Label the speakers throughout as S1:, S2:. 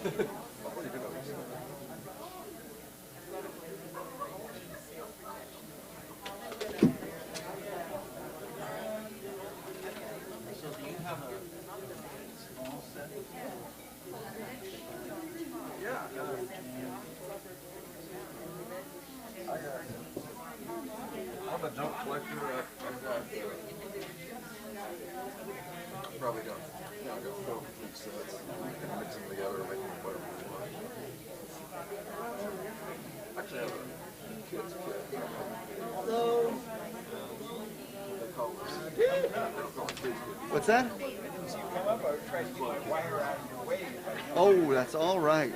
S1: I'm a junk collector. I've got probably got I've got 4 complete sets. You can mix them together and make them whatever you want. Actually, I have a kids kit.
S2: Hello.
S1: They call it. They don't call it kids kit.
S2: What's that?
S3: As you come up, I would try to get my wire out of your way.
S2: Oh, that's all right.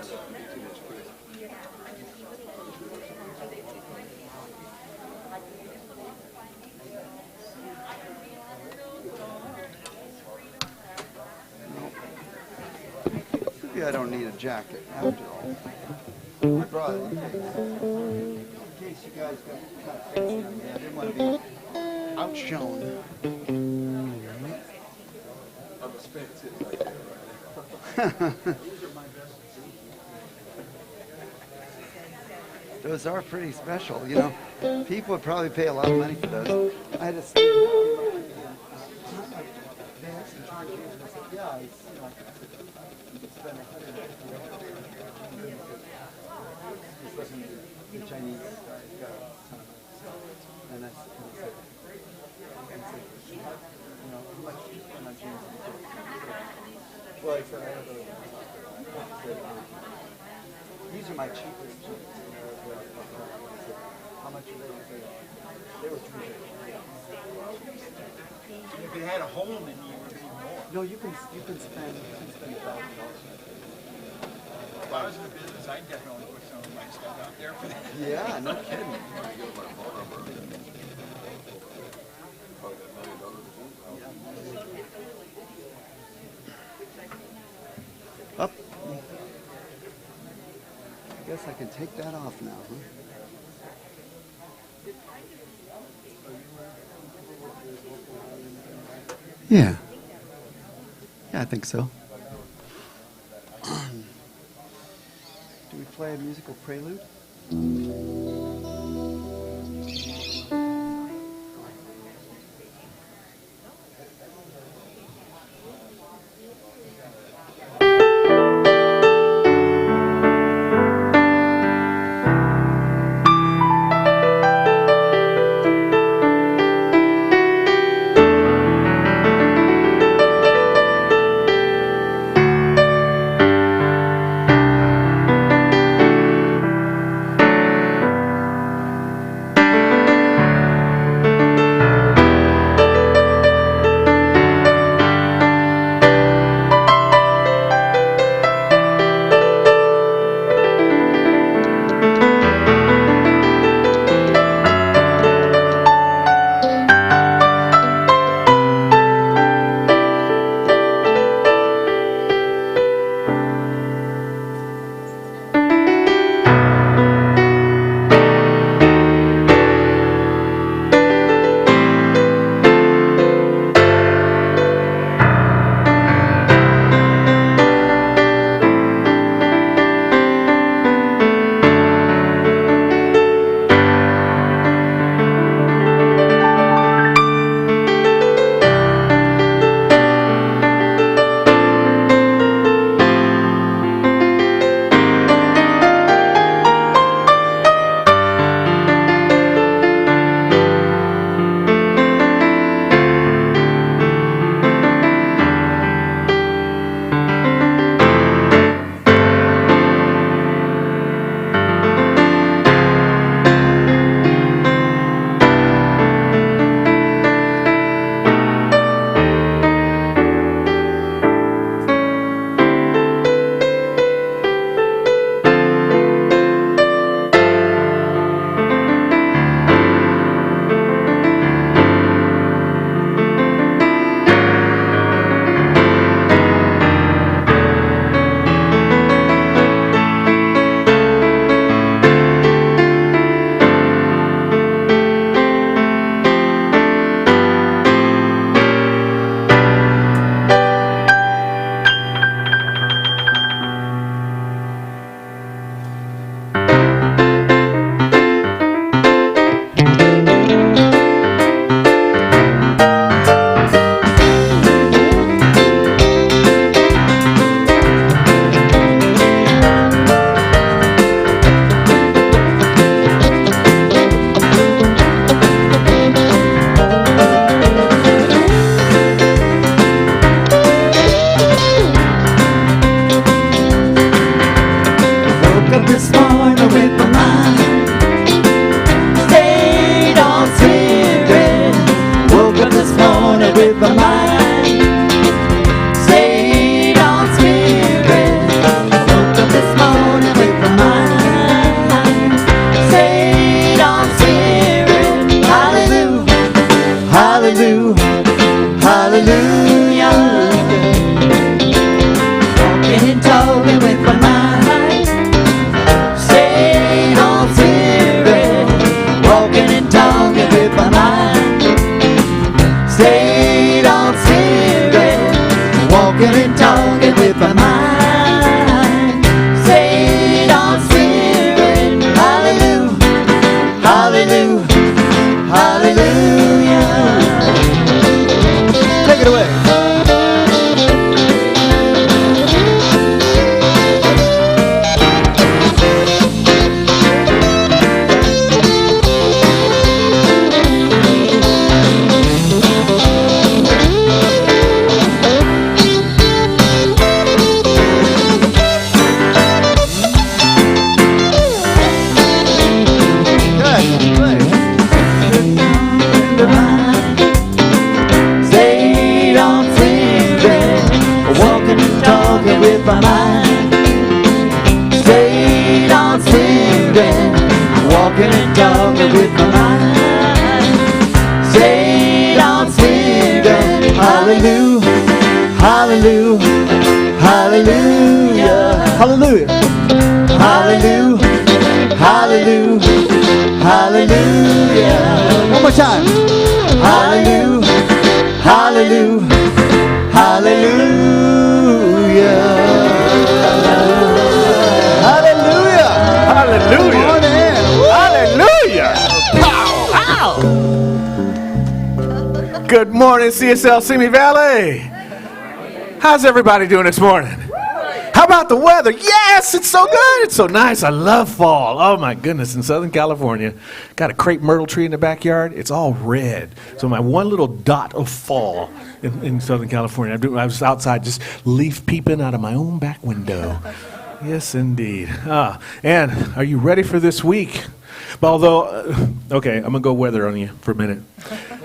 S2: Maybe I don't need a jacket after all. I brought it in case you guys got kind of fancy on me. I didn't want to be outshone.
S1: I'm a spent tip right there, right?
S2: Those are pretty special, you know. People would probably pay a lot of money for those. I had a student they actually charged me, and I said, yeah, it's, you know, you could spend $150. This wasn't the Chinese guy, and I said, you know, how much you spend on jeans? Well, he said, I have these are my cheapest jeans. How much are they? They were $350.
S3: If it had a hole in it, you would be more.
S2: No, you can spend $1,000.
S3: If I was in the business, I'd definitely put some of my stuff out there for that.
S2: Yeah, no kidding.
S1: Give my phone number. Probably got $1 million.
S2: Up. I guess I can take that off now, huh? Yeah. Yeah, I think so. Do we play a musical prelude? morning with my mind stayed on Spirit. Woke up this morning with my mind stayed on Spirit. Woke up this morning with my mind stayed on Spirit. Hallelujah, hallelujah, hallelujah. Walking and talking with my mind stayed on Spirit. Walking and talking with my mind stayed on Spirit. Walking and talking with my mind stayed on Spirit. Hallelujah, hallelujah, hallelujah. Take it away. Stayed on Spirit, walking and talking with my mind. Stayed on Spirit, walking and talking with my mind. Stayed on Spirit, hallelujah, hallelujah, hallelujah, hallelujah, hallelujah, hallelujah, hallelujah. One more time. Hallelujah, hallelujah, hallelujah, hallelujah,
S4: Hallelujah. Hallelujah. Good morning, CSL Simi Valley. How's everybody doing this morning? How about the weather? Yes, it's so good. It's so nice. I love fall. Oh, my goodness. In Southern California, got a crepe myrtle tree in the backyard. It's all red. So my one little dot of fall in Southern California. I was outside just leaf peeping out of my own back window. Yes, indeed. And are you ready for this week? Although, okay, I'm going to go weather on you for a minute.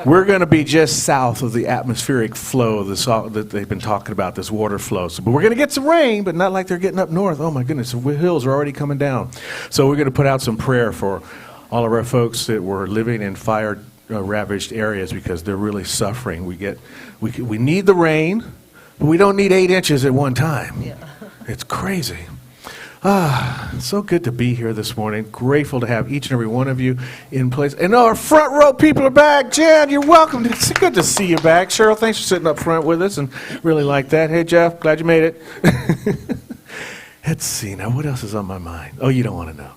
S4: We're going to be just south of the atmospheric flow that they've been talking about, this water flow. So, but we're going to get some rain, but not like they're getting up north. Oh, my goodness, the hills are already coming down. So we're going to put out some prayer for all of our folks that were living in fire-ravaged areas because they're really suffering. We need the rain, but we don't need 8 inches at one time. Yeah. It's crazy. So good to be here this morning. Grateful to have each and every one of you in place. And our front row people are back. Jan, you're welcome. It's good to see you back. Cheryl, thanks for sitting up front with us and really like that. Hey, Jeff, glad you made it. Let's see. Now, what else is on my mind? Oh, you don't want to know.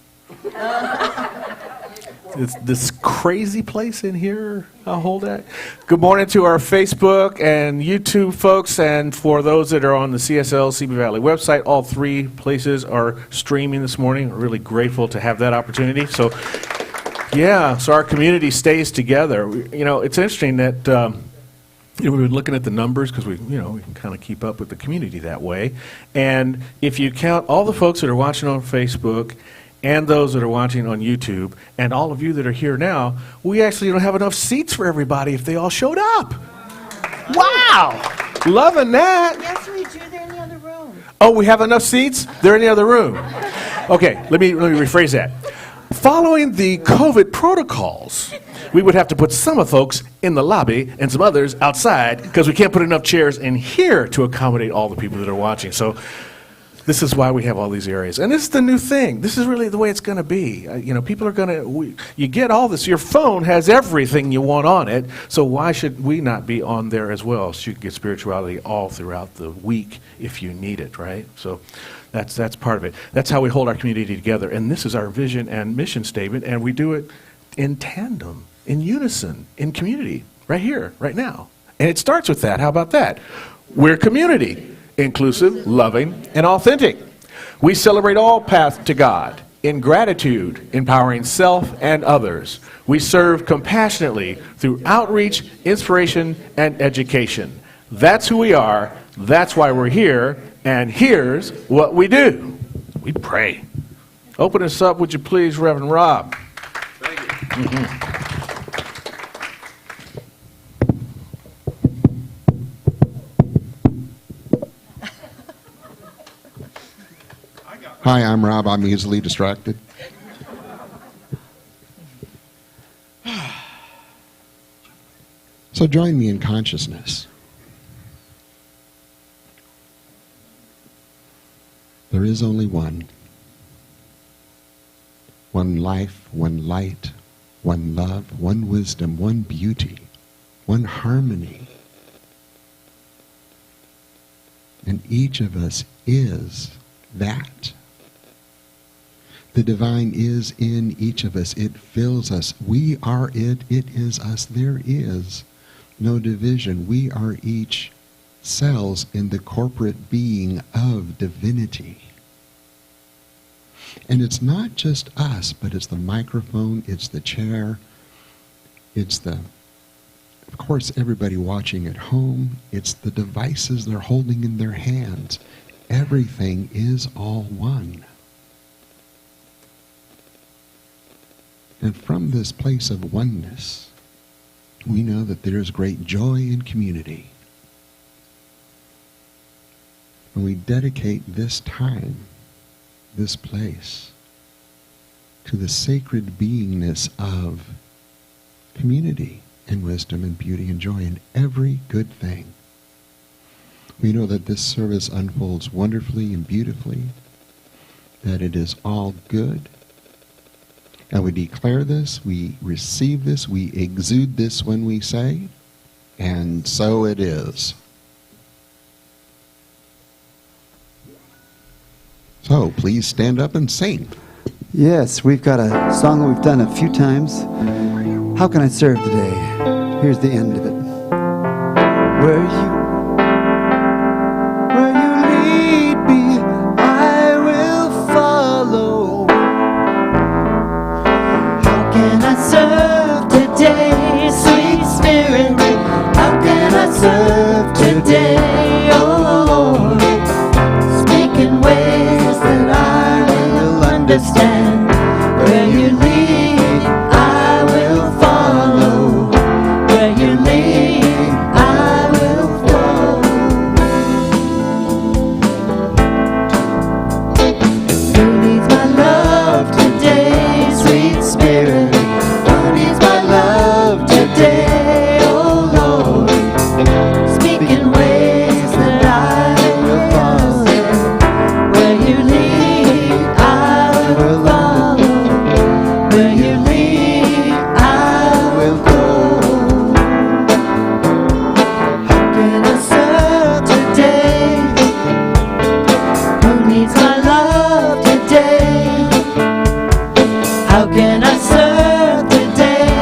S4: It's this crazy place in here. I'll hold that. Good morning to our Facebook and YouTube folks, and for those that are on the CSL Simi Valley website, all 3 places are streaming this morning. We're really grateful to have that opportunity. So, yeah, so our community stays together. You know, it's interesting that we've been looking at the numbers because we can kind of keep up with the community that way. And if you count all the folks that are watching on Facebook and those that are watching on YouTube, and all of you that are here now, we actually don't have enough seats for everybody if they all showed up. Wow! Loving that.
S5: Yes, we do. They're in the other room.
S4: Oh, we have enough seats? They're in the other room. Okay, let me rephrase that. Following the COVID protocols, we would have to put some of folks in the lobby and some others outside because we can't put enough chairs in here to accommodate all the people that are watching. So this is why we have all these areas. And this is the new thing. This is really the way it's going to be. People are going to, you get all this. Your phone has everything you want on it, so why should we not be on there as well? So you can get spirituality all throughout the week if you need it, right? So that's part of it. That's how we hold our community together. And this is our vision and mission statement, and we do it in tandem, in unison, in community, right here, right now. And it starts with that. How about that? We're community. Inclusive, loving, and authentic. We celebrate all paths to God in gratitude, empowering self and others. We serve compassionately through outreach, inspiration, and education. That's who we are. That's why we're here. And here's what we do. We pray. Open us up, would you please, Reverend Rob?
S1: Thank you.
S6: Hi, I'm Rob. I'm easily distracted. So join me in consciousness. There is only one. One life, one light, one love, one wisdom, one beauty, one harmony. And each of us is that. The divine is in each of us. It fills us. We are it. It is us. There is no division. We are each cells in the corporate being of divinity. And it's not just us, but it's the microphone, it's the chair, it's the, of course, everybody watching at home, it's the devices they're holding in their hands. Everything is all one. And from this place of oneness, we know that there is great joy in community. And we dedicate this time, this place, to the sacred beingness of community and wisdom and beauty and joy in every good thing. We know that this service unfolds wonderfully and beautifully, that it is all good. And we declare this, we receive this, we exude this when we say, and so it is. So please stand up and sing.
S2: Yes, we've got a song that we've done a few times. How can I serve today? Here's the end of it. Where you lead me, I will follow.
S5: How can I serve today, sweet Spirit? How can I serve today, oh Lord? Speak in ways that I will understand. Where you lead, I will follow. Where you lead, I will go. Who needs my love today, sweet Spirit? Who needs my love today, oh Lord? Speak in ways that I will follow. Where you lead, I will follow. Where you lead, I will go. How can I serve today? Who needs my love today? How can I serve today?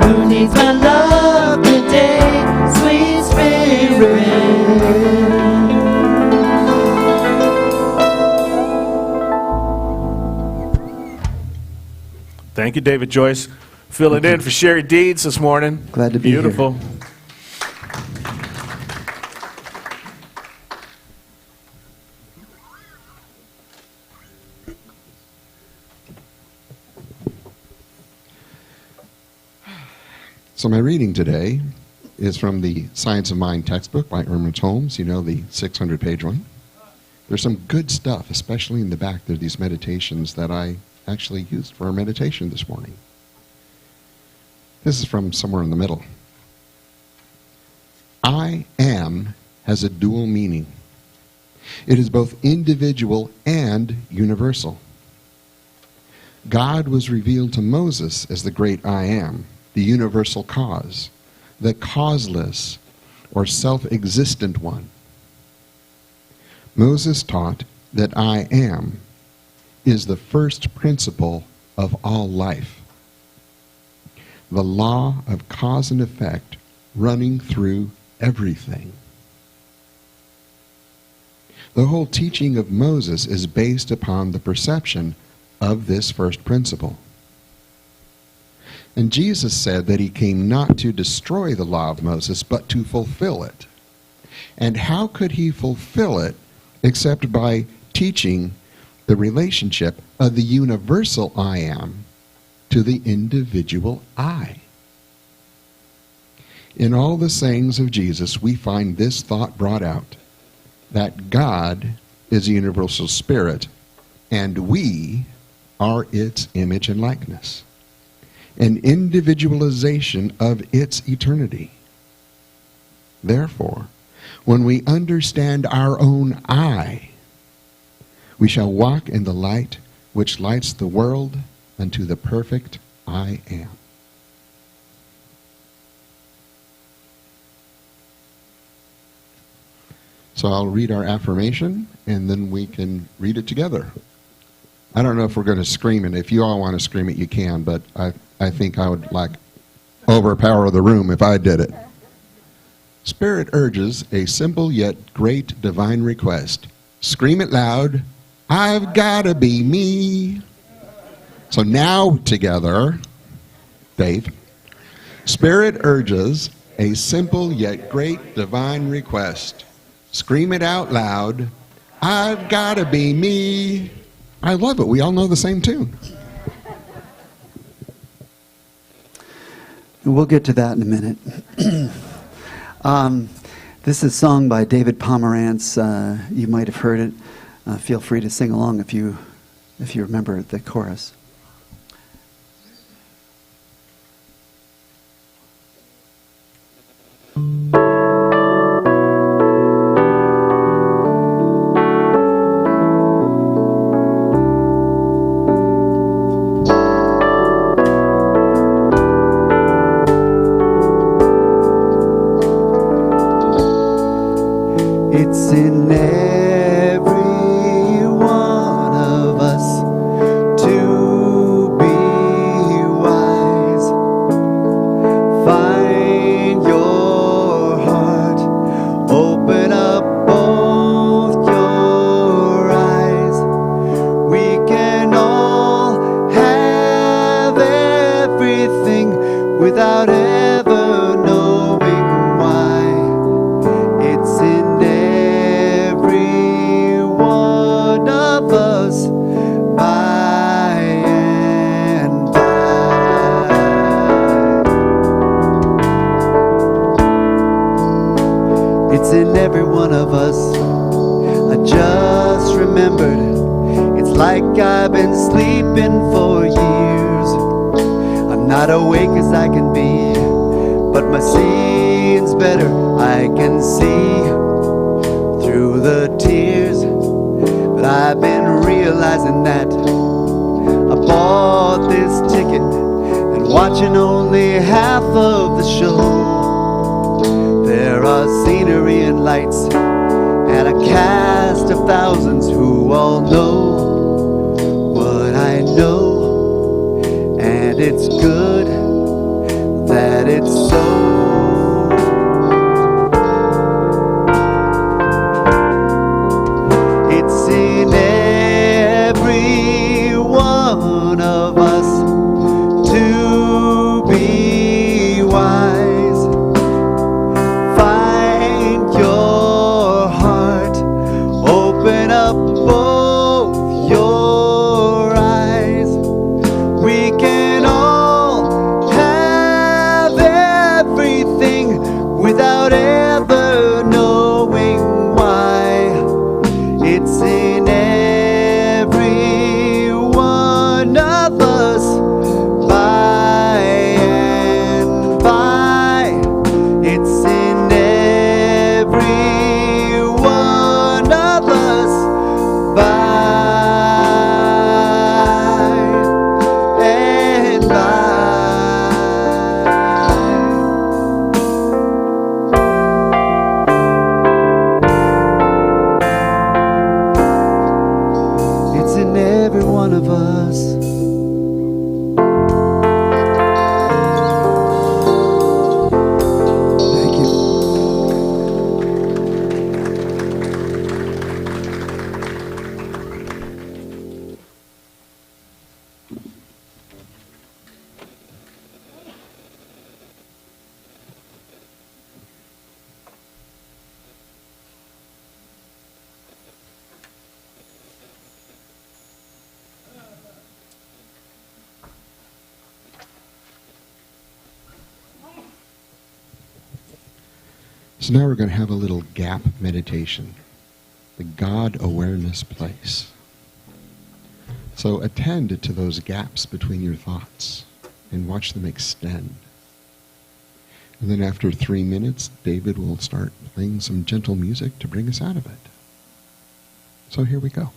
S5: Who needs my love today? Sweet Spirit.
S4: Thank you, David Joyce. Filling in for Sherry Deeds this morning.
S2: Glad to be here.
S4: Beautiful.
S6: So my reading today is from the Science of Mind textbook by Ernest Holmes, you know, the 600-page one. There's some good stuff, especially in the back. There are these meditations that I actually used for our meditation this morning. This is from somewhere in the middle. I am has a dual meaning. It is both individual and universal. God was revealed to Moses as the great I am, the universal cause, the causeless or self-existent one. Moses taught that I am is the first principle of all life. The law of cause and effect running through everything. The whole teaching of Moses is based upon the perception of this first principle. And Jesus said that he came not to destroy the law of Moses, but to fulfill it. And how could he fulfill it except by teaching the relationship of the universal I am to the individual I. In all the sayings of Jesus, we find this thought brought out, that God is a universal spirit, and we are its image and likeness, an individualization of its eternity. Therefore, when we understand our own I, we shall walk in the light which lights the world unto the perfect I am. So I'll read our affirmation, and then we can read it together. I don't know if we're going to scream it. If you all want to scream it, you can, but I think I would overpower the room if I did it. Spirit urges a simple yet great divine request. Scream it loud. I've gotta be me. So now together, Dave. Spirit urges a simple yet great divine request. Scream it out loud. I've gotta be me. I love it. We all know the same tune.
S2: We'll get to that in a minute. This is sung by David Pomerantz. You might have heard it. Feel free to sing along if you remember the chorus. It's in every one of us to be wise. Find your heart, open up both your eyes. We can all have everything without ever knowing why. It's in every one of us by and by. It's in every one of us. I just remembered. It's like I've been sleeping for years. I'm not awake as I can be, but my seeing's better. I can see through the tears, but I've been realizing that I bought this ticket and watching only half of the show. There are scenery and lights and a cast of thousands who all know what I know, and it's good that it's so. It's in every one of us to be wise. Find your heart, open up both your eyes. We can all have everything without ever knowing why. It's in every one of us by and by. It's in every one of us by and by. It's in every one of us. Thank you.
S6: So now we're going to have a little gap meditation, the God awareness place. So attend to those gaps between your thoughts and watch them extend. And then after 3 minutes, David will start playing some gentle music to bring us out of it. So here we go.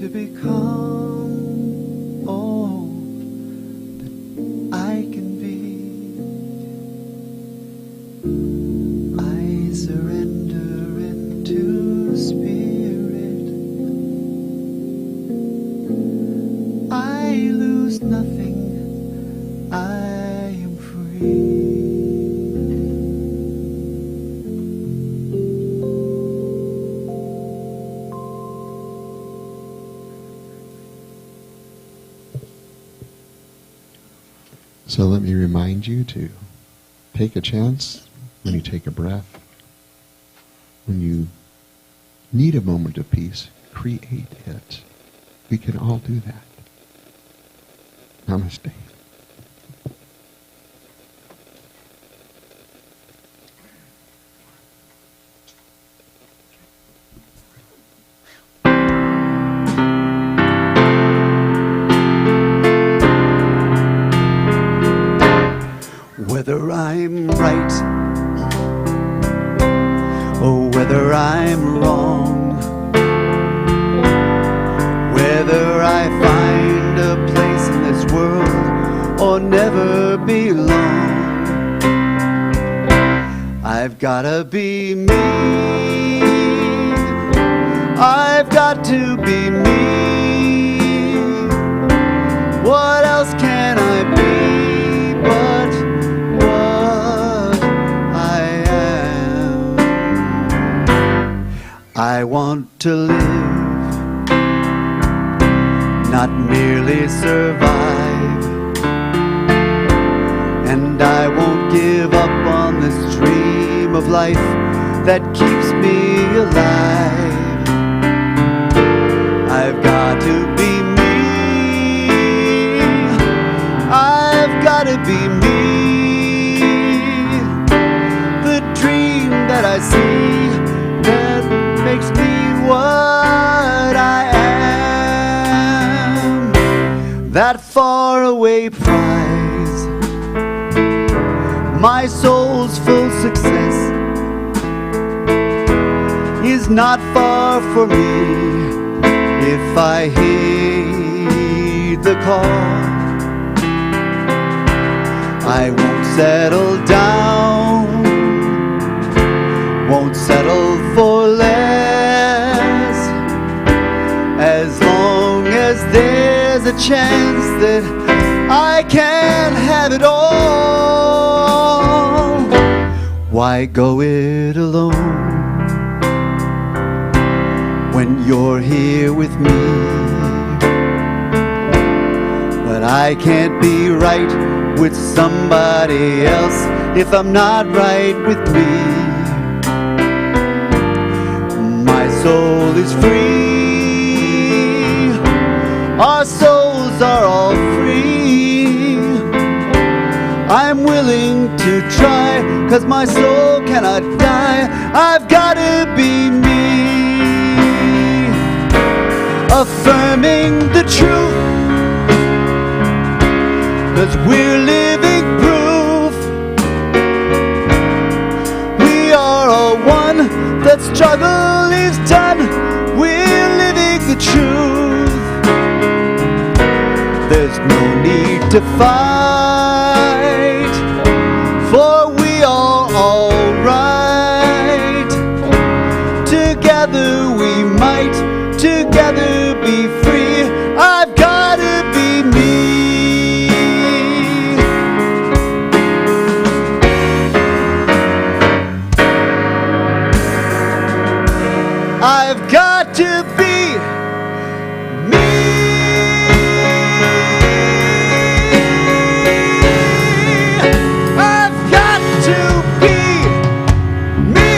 S2: to become all that I can be. I surrender into spirit. I lose nothing. I am free.
S6: So let me remind you to take a chance when you take a breath. When you need a moment of peace, create it. We can all do that. Namaste.
S2: Whether I'm right or whether I'm wrong, whether I find a place in this world I've gotta be me. I've got to be me. What else can I be but what I am? I want to live, not merely survive. And I won't give up on this dream of life that keeps me alive. I've got to be me. I've got to be me. The dream that I see that makes me what I am. That faraway prize, my soul's full success, is not far from me if I heed the call. I won't settle down, won't settle for less, as long as there's a chance that I can have it all. Why go it alone when you're here with me? But I can't be right with somebody else if I'm not right with me. My soul is free, our souls are all free. I'm willing to try, 'cause my soul cannot die. I've gotta be me, affirming the truth, 'cause we're living proof. We are all one, that struggle is done. We're living the truth. There's no need to fight, for we are all right. Together we might, together be free. I've gotta be me. I've got to be me. I've got to be me.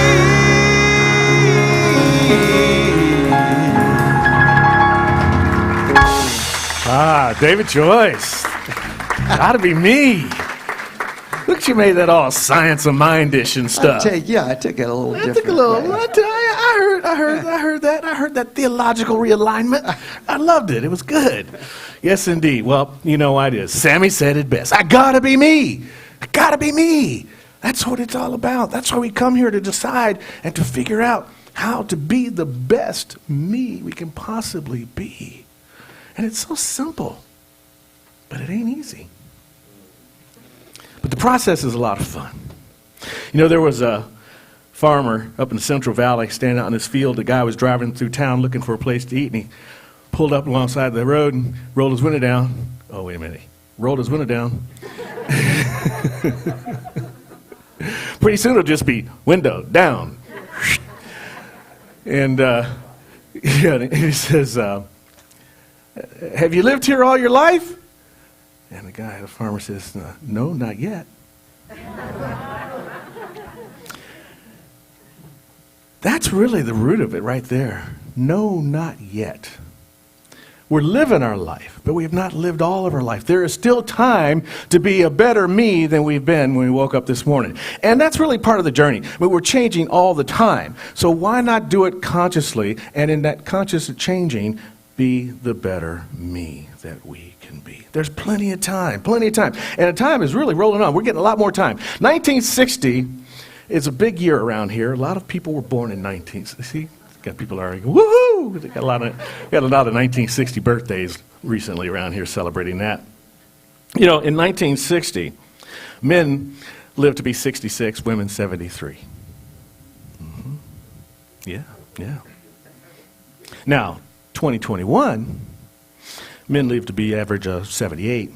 S4: Ah, David Joyce. Gotta be me. Look at you made that all science of mind-ish and stuff.
S2: I took it a little different.
S4: I took a little.
S2: way.
S4: I heard that theological realignment. I loved it. It was good. Yes, indeed. Well, you know what it is. Sammy said it best. I gotta be me. I gotta be me. That's what it's all about. That's why we come here, to decide and to figure out how to be the best me we can possibly be. And it's so simple, but it ain't easy. But the process is a lot of fun. You know, there was a farmer up in the Central Valley standing out in his field. The guy was driving through town looking for a place to eat, and he pulled up alongside the road and rolled his window down. Oh, wait a minute. He rolled his window down. Pretty soon it'll just be window down. And he says, have you lived here all your life? And the farmer says, no, not yet. That's really the root of it right there. No, not yet. We're living our life, but we have not lived all of our life. There is still time to be a better me than we've been when we woke up this morning. And that's really part of the journey. But we're changing all the time. So why not do it consciously, and in that conscious changing, be the better me that we can be. There's plenty of time. And the time is really rolling on. We're getting a lot more time. 1960 is a big year around here. A lot of people were born in 1960. See? Got people arguing, woohoo! We got a lot of 1960 birthdays recently around here celebrating that. In 1960, men lived to be 66, women 73. Yeah, yeah. Now, 2021, men live to be average of 78,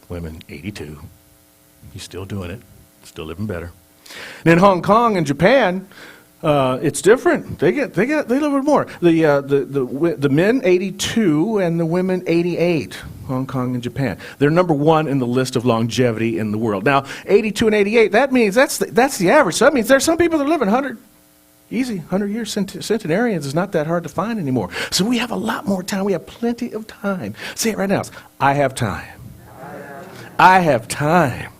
S4: women 82. He's still doing it, still living better. And in Hong Kong and Japan, it's different. They live a little more. The men 82 and the women 88. Hong Kong and Japan. They're number one in the list of longevity in the world. Now, 82 and 88. That means that's the average. So that means there's some people that live in 100. Easy, 100-year centenarians is not that hard to find anymore. So we have a lot more time. We have plenty of time. Say it right now. I have time. I have time.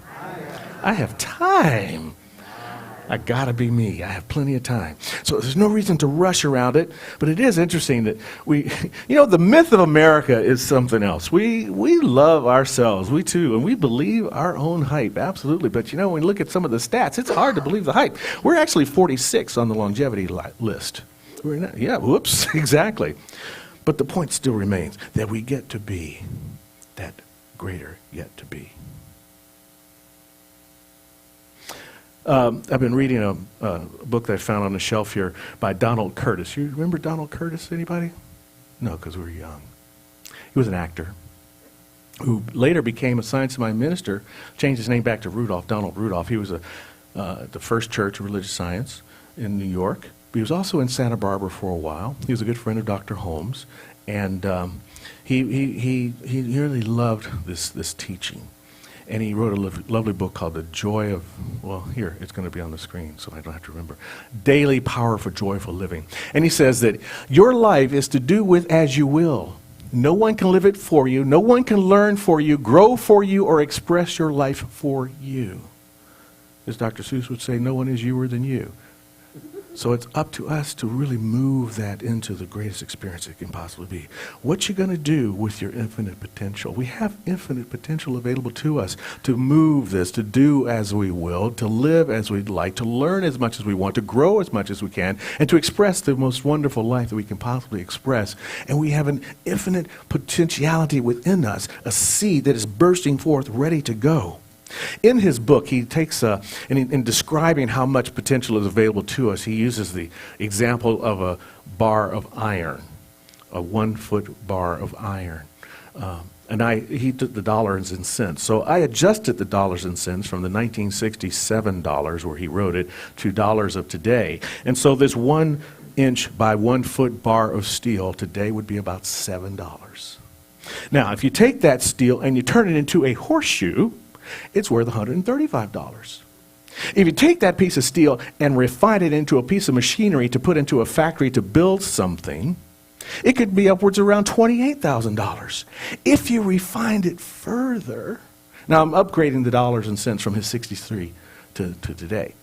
S4: I have time. I gotta be me. I have plenty of time. So there's no reason to rush around it, but it is interesting that the myth of America is something else. We love ourselves, we too, and we believe our own hype, absolutely. But when you look at some of the stats, it's hard to believe the hype. We're actually 46 on the longevity list. Whoops, exactly. But the point still remains that we get to be that greater yet to be. I've been reading a book that I found on the shelf here by Donald Curtis. You remember Donald Curtis, anybody? No, because we were young. He was an actor who later became a Science of Mind minister, changed his name back to Rudolph, Donald Rudolph. He was the First Church of Religious Science in New York. But he was also in Santa Barbara for a while. He was a good friend of Dr. Holmes. And he really loved this teaching. And he wrote a lovely book called The Joy of, here, it's going to be on the screen, so I don't have to remember. Daily Power for Joyful Living. And he says that your life is to do with as you will. No one can live it for you. No one can learn for you, grow for you, or express your life for you. As Dr. Seuss would say, no one is youer than you. So it's up to us to really move that into the greatest experience it can possibly be. What you going to do with your infinite potential? We have infinite potential available to us to move this, to do as we will, to live as we'd like, to learn as much as we want, to grow as much as we can, and to express the most wonderful life that we can possibly express. And we have an infinite potentiality within us, a seed that is bursting forth, ready to go. In his book, he takes, in describing how much potential is available to us, he uses the example of a bar of iron, a 1-foot bar of iron. He took the dollars and cents. So I adjusted the dollars and cents from the 1967 dollars where he wrote it to dollars of today. And so this 1-inch by 1-foot bar of steel today would be about $7. Now, if you take that steel and you turn it into a horseshoe, it's worth $135. If you take that piece of steel and refine it into a piece of machinery to put into a factory to build something, it could be upwards around $28,000. If you refined it further, now I'm upgrading the dollars and cents from his 63 to today.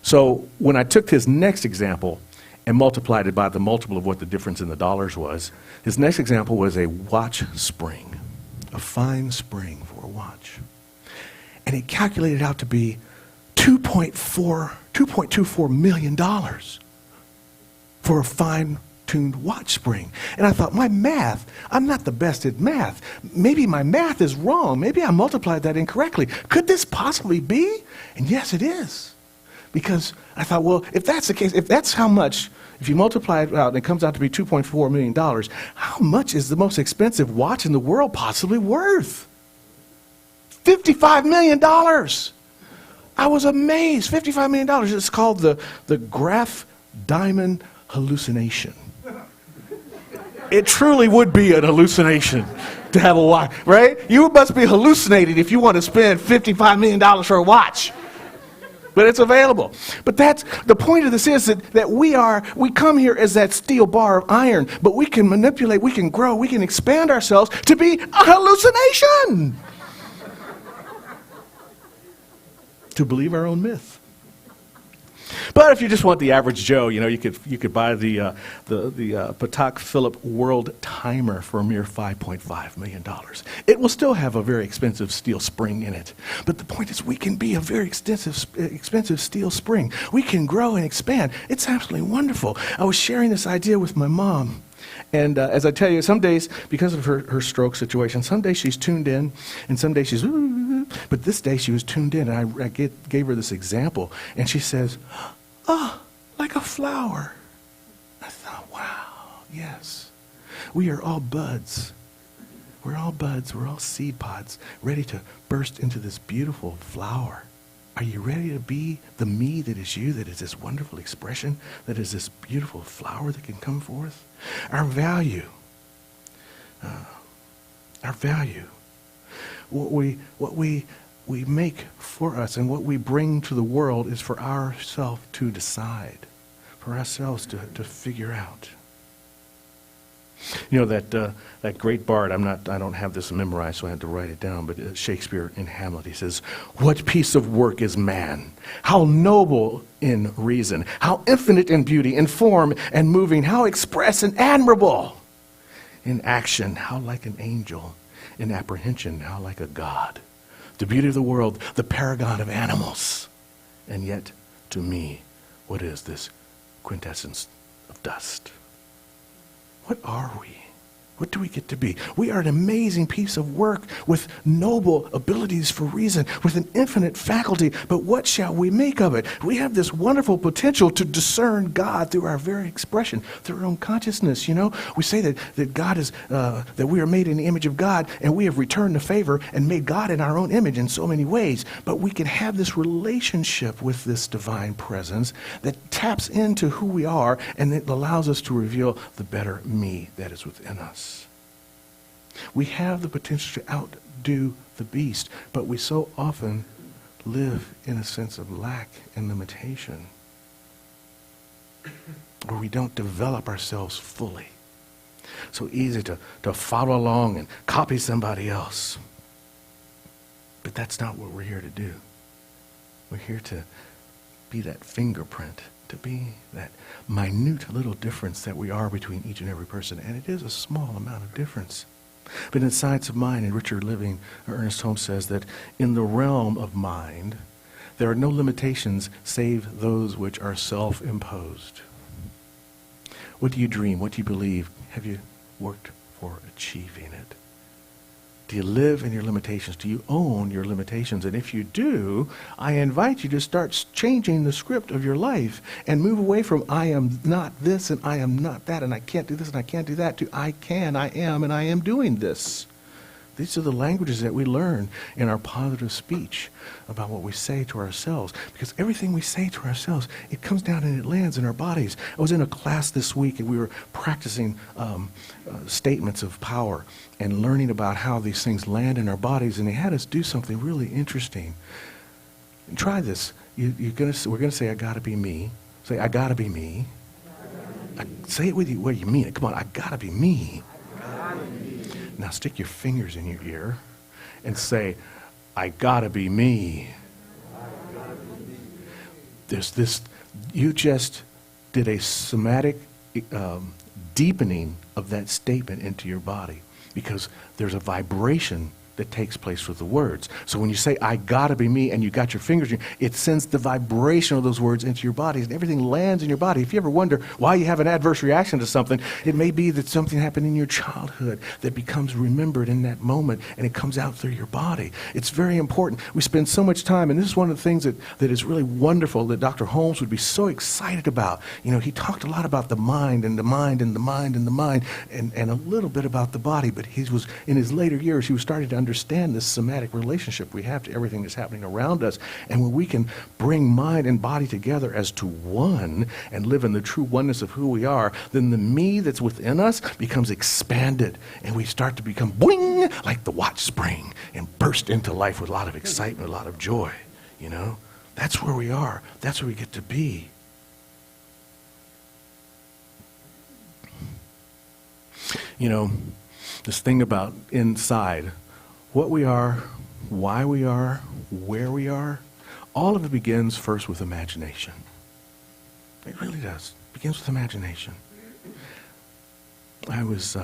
S4: So when I took his next example and multiplied it by the multiple of what the difference in the dollars was, his next example was a watch spring, a fine spring for a watch. And he calculated out to be $2.24 million for a fine-tuned watch spring. And I thought, I'm not the best at math. Maybe my math is wrong. Maybe I multiplied that incorrectly. Could this possibly be? And yes, it is. Because I thought, well, if that's the case, if that's how much, if you multiply it out and it comes out to be $2.4 million, how much is the most expensive watch in the world possibly worth? $55 million. I was amazed. $55 million. It's called the Graf Diamond hallucination. It truly would be an hallucination to have a watch, right? You must be hallucinating if you want to spend $55 million for a watch. But it's available. But that's the point of this is that we come here as that steel bar of iron, but we can manipulate, we can grow, we can expand ourselves to be a hallucination. To believe our own myth. But if you just want the average Joe, you could buy the Patek Philippe World Timer for a mere $5.5 million. It will still have a very expensive steel spring in it. But the point is we can be a very expensive steel spring. We can grow and expand. It's absolutely wonderful. I was sharing this idea with my mom. And as I tell you, some days, because of her stroke situation, some days she's tuned in, and some days she's, but this day she was tuned in, and I gave her this example, and she says, like a flower. I thought, wow, yes. We are all buds. We're all buds. We're all seed pods ready to burst into this beautiful flower. Are you ready to be the me that is you, that is this wonderful expression, that is this beautiful flower that can come forth? Our value, what we make for us and what we bring to the world is for ourselves to decide, for ourselves to figure out. You know that great bard. I don't have this memorized, so I had to write it down. But Shakespeare in Hamlet, he says, "What piece of work is man? How noble in reason, how infinite in beauty, in form and moving, how express and admirable in action, how like an angel, in apprehension, how like a god. The beauty of the world, the paragon of animals, and yet to me, what is this quintessence of dust?" What are we? What do we get to be? We are an amazing piece of work with noble abilities for reason, with an infinite faculty, but what shall we make of it? We have this wonderful potential to discern God through our very expression, through our own consciousness, you know? We say that God is, that we are made in the image of God, and we have returned the favor and made God in our own image in so many ways, but we can have this relationship with this divine presence that taps into who we are, and it allows us to reveal the better me that is within us. We have the potential to outdo the beast, but we so often live in a sense of lack and limitation, where we don't develop ourselves fully. So easy to follow along and copy somebody else. But that's not what we're here to do. We're here to be that fingerprint, to be that minute little difference that we are between each and every person. And it is a small amount of difference. But in Science of Mind, in Richard Living, Ernest Holmes says that in the realm of mind, there are no limitations save those which are self-imposed. What do you dream? What do you believe? Have you worked for achieving it? Do you live in your limitations? Do you own your limitations? And if you do, I invite you to start changing the script of your life and move away from I am not this and I am not that and I can't do this and I can't do that to I can, I am, and I am doing this. These are the languages that we learn in our positive speech about what we say to ourselves. Because everything we say to ourselves, it comes down and it lands in our bodies. I was in a class this week and we were practicing statements of power and learning about how these things land in our bodies. And they had us do something really interesting. And try this. We're going to say, I gotta be me. Say, I gotta be me. Say it with you where you mean it. Come on, I gotta be me. Now stick your fingers in your ear and say, I gotta be me. There's this, you just did a somatic deepening of that statement into your body because there's a vibration that takes place with the words. So when you say, I gotta be me, and you got your fingers, it sends the vibration of those words into your body, and everything lands in your body. If you ever wonder why you have an adverse reaction to something, it may be that something happened in your childhood that becomes remembered in that moment, and it comes out through your body. It's very important. We spend so much time, and this is one of the things that is really wonderful that Dr. Holmes would be so excited about. You know, he talked a lot about the mind, and the mind, and the mind, and the mind, and a little bit about the body, but he was, in his later years, he was starting to understand this somatic relationship we have to everything that's happening around us. And when we can bring mind and body together as to one and live in the true oneness of who we are, then the me that's within us becomes expanded. And we start to become boing, like the watch spring, and burst into life with a lot of excitement, a lot of joy. You know, that's where we are. That's where we get to be. You know, this thing about inside, what we are, why we are, where we are, all of it begins first with imagination. It really does. It begins with imagination. I was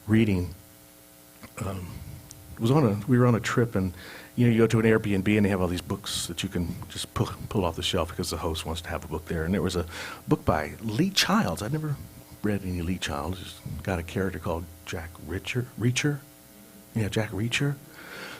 S4: reading, we were on a trip, and you go to an Airbnb and they have all these books that you can just pull off the shelf because the host wants to have a book there. And there was a book by Lee Childs. I'd never read any Lee Childs. He's got a character called Jack Reacher. Yeah, Jack Reacher.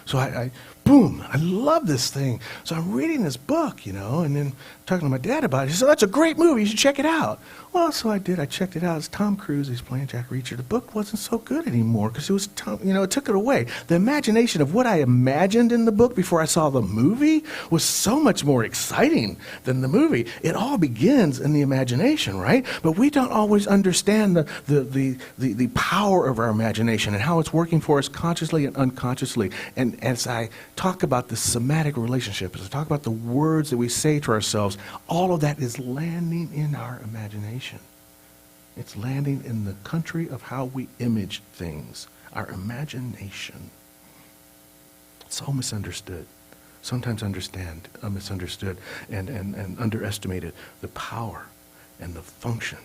S4: So I boom, I love this thing. So I'm reading this book, you know, and then talking to my dad about it. He said, that's a great movie. You should check it out. Well, so I did. I checked it out. It's Tom Cruise. He's playing Jack Reacher. The book wasn't so good anymore because it was, it took it away. The imagination of what I imagined in the book before I saw the movie was so much more exciting than the movie. It all begins in the imagination, right? But we don't always understand the power of our imagination and how it's working for us consciously and unconsciously. And as I talk about the somatic relationship, as I talk about the words that we say to ourselves, all of that is landing in our imagination. It's landing in the country of how we image things, our imagination. So misunderstood. Sometimes misunderstood and underestimated the power and the function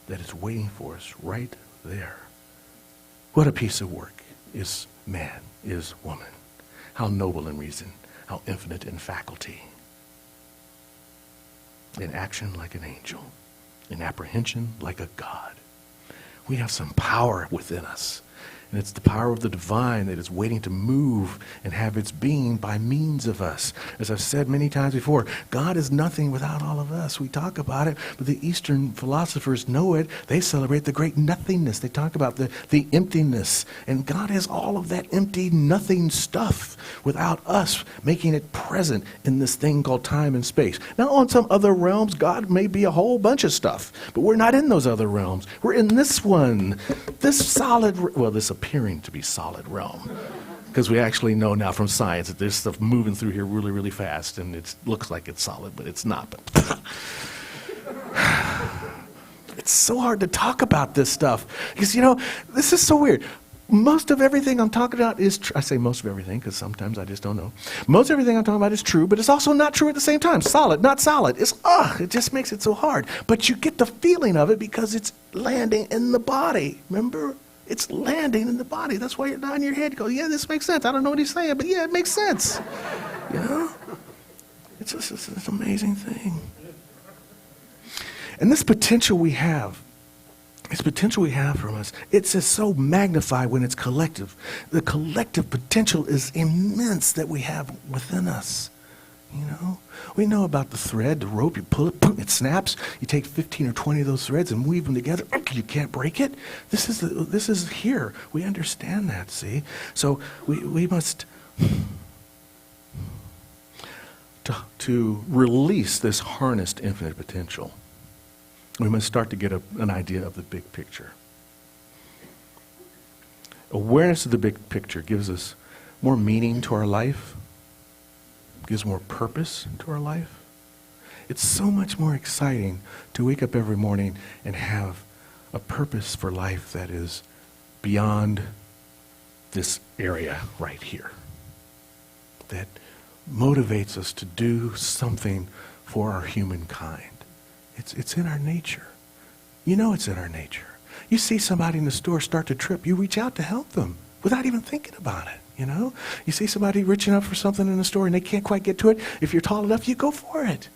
S4: that is waiting for us right there. What a piece of work is man, is woman. How noble in reason, how infinite in faculty. In action like an angel, in apprehension like a God. We have some power within us. And it's the power of the divine that is waiting to move and have its being by means of us. As I've said many times before, God is nothing without all of us. We talk about it, but the Eastern philosophers know it. They celebrate the great nothingness. They talk about the emptiness. And God has all of that empty, nothing stuff without us making it present in this thing called time and space. Now, on some other realms, God may be a whole bunch of stuff, but we're not in those other realms. We're in this one, this solid, this appearing to be solid realm. Because we actually know now from science that there's stuff moving through here really, really fast, and it looks like it's solid, but it's not. But it's so hard to talk about this stuff. Because, this is so weird. Most of everything I'm talking about is I say most of everything because sometimes I just don't know. Most everything I'm talking about is true, but it's also not true at the same time. Solid, not solid. It just makes it so hard. But you get the feeling of it because it's landing in the body. Remember? It's landing in the body. That's why you're nodding your head. You go, yeah, this makes sense. I don't know what he's saying, but yeah, it makes sense. It's just this amazing thing. And this potential we have from us, it's just so magnified when it's collective. The collective potential is immense that we have within us. We know about the thread, the rope, you pull it, boom, it snaps. You take 15 or 20 of those threads and weave them together. You can't break it. This is here. We understand that, see? So we must, to release this harnessed infinite potential, we must start to get an idea of the big picture. Awareness of the big picture gives us more meaning to our life, gives more purpose to our life. It's so much more exciting to wake up every morning and have a purpose for life that is beyond this area right here. That motivates us to do something for our humankind. It's in our nature. It's in our nature. You see somebody in the store start to trip, you reach out to help them without even thinking about it. You see somebody reaching up for something in the store and they can't quite get to it. If you're tall enough, you go for it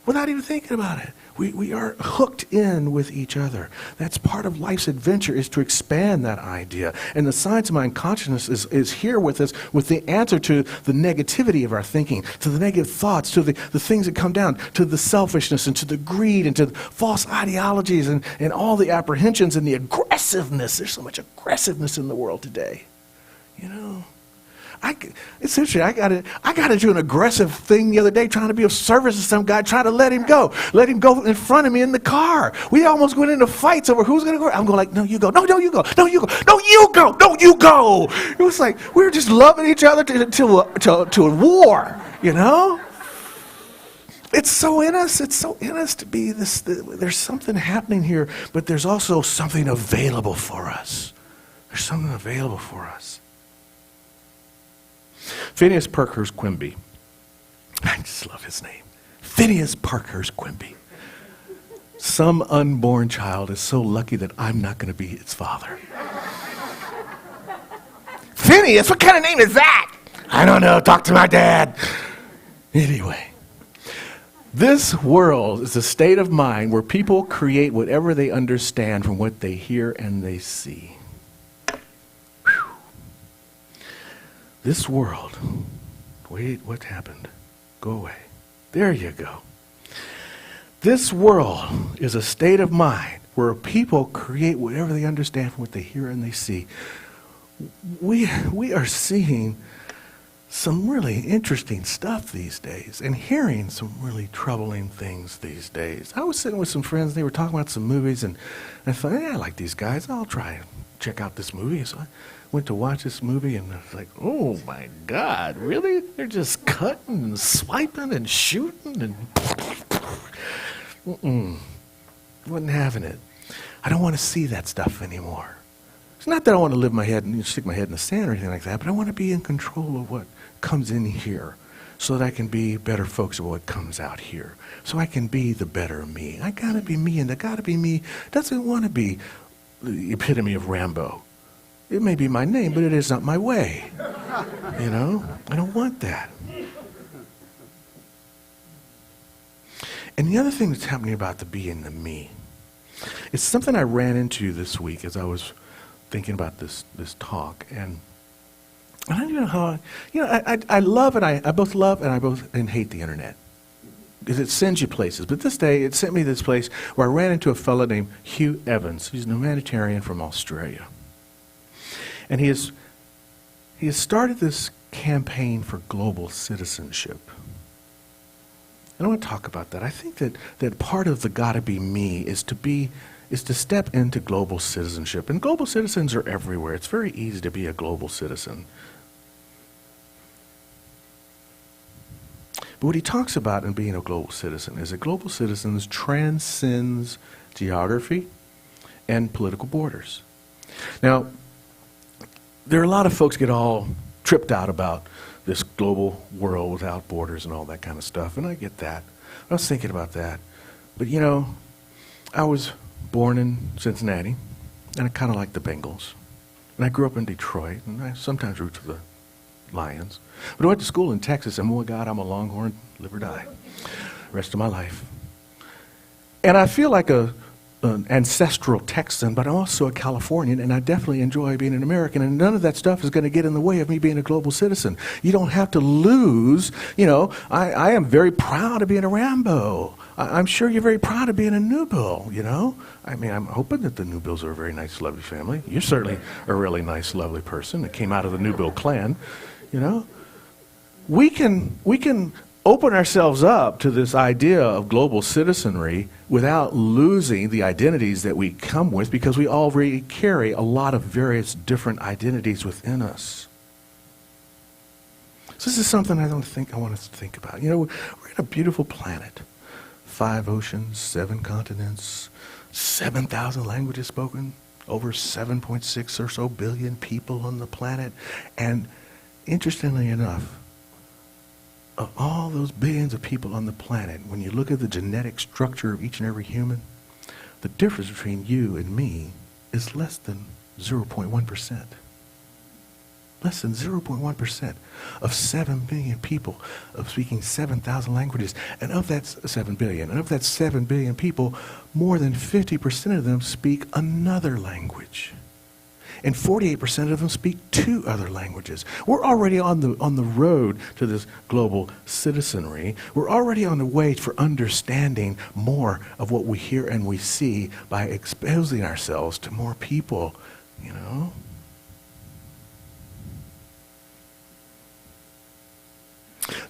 S4: without even thinking about it. We are hooked in with each other. That's part of life's adventure, is to expand that idea. And the science of mind consciousness is here with us with the answer to the negativity of our thinking, to the negative thoughts, to the things that come down, to the selfishness and to the greed and to the false ideologies and all the apprehensions and the aggressiveness. There's so much aggressiveness in the world today. It's interesting. I got to do an aggressive thing the other day, trying to be of service to some guy, trying to let him go in front of me in the car. We almost went into fights over who's going to go. I'm going like, no, you go. No, you go. No, you go. No, you go. No, you go. It was like we were just loving each other to a war. It's so in us. It's so in us to be this. There's something happening here, but there's also something available for us. There's something available for us. Phineas Parkhurst Quimby. I just love his name. Phineas Parkhurst Quimby. Some unborn child is so lucky that I'm not going to be its father. Phineas, what kind of name is that? I don't know. Talk to my dad. Anyway, this world is a state of mind where people create whatever they understand from what they hear and they see. This world, Wait, what happened? Go away. There you go. This world is a state of mind where people create whatever they understand from what they hear and they see. We are seeing some really interesting stuff these days and hearing some really troubling things these days. I was sitting with some friends, they were talking about some movies, and I thought, yeah, I like these guys. I'll try and check out this movie. So I went to watch this movie, and I was like, oh my God, really? They're just cutting and swiping and shooting and wasn't having it. I don't want to see that stuff anymore. It's not that I want to live my head and stick my head in the sand or anything like that, but I want to be in control of what comes in here so that I can be better folks of what comes out here. So I can be the better me. I gotta be me, and the gotta be me doesn't want to be the epitome of Rambo. It may be my name, but it is not my way. You know? I don't want that. And the other thing that's happening about the being the me, it's something I ran into this week as I was thinking about this talk, and I don't even know how. I love and I both love and I both hate the internet because it sends you places. But this day it sent me this place where I ran into a fellow named Hugh Evans. He's a humanitarian from Australia, and he has started this campaign for global citizenship. And I want to talk about that. I think that part of the gotta be me is to step into global citizenship. And global citizens are everywhere. It's very easy to be a global citizen. But what he talks about in being a global citizen is that global citizens transcends geography and political borders. Now, there are a lot of folks get all tripped out about this global world without borders and all that kind of stuff, and I get that. I was thinking about that. But you know, I was born in Cincinnati, and I kind of like the Bengals. And I grew up in Detroit, and I sometimes root for the Lions. But I went to school in Texas, and oh my God, I'm a Longhorn, live or die, rest of my life. And I feel like an ancestral Texan, but I'm also a Californian, and I definitely enjoy being an American, and none of that stuff is going to get in the way of me being a global citizen. You don't have to lose, I am very proud of being a Rambo. I'm sure you're very proud of being a Newbill, I mean, I'm hoping that the Newbills are a very nice, lovely family. You're certainly a really nice, lovely person that came out of the Newbill clan, We can open ourselves up to this idea of global citizenry without losing the identities that we come with, because we already carry a lot of various different identities within us. So this is something I want us to think about. We're in a beautiful planet. 5 oceans, 7 continents, 7,000 languages spoken, over 7.6 or so billion people on the planet. And interestingly enough, of all those billions of people on the planet, when you look at the genetic structure of each and every human, the difference between you and me is less than 0.1%. Less than 0.1% of 7 billion people of speaking 7,000 languages. And of that 7 billion, and of that 7 billion people, more than 50% of them speak another language. And 48% of them speak 2 other languages. We're already on the road to this global citizenry. We're already on the way for understanding more of what we hear and we see by exposing ourselves to more people,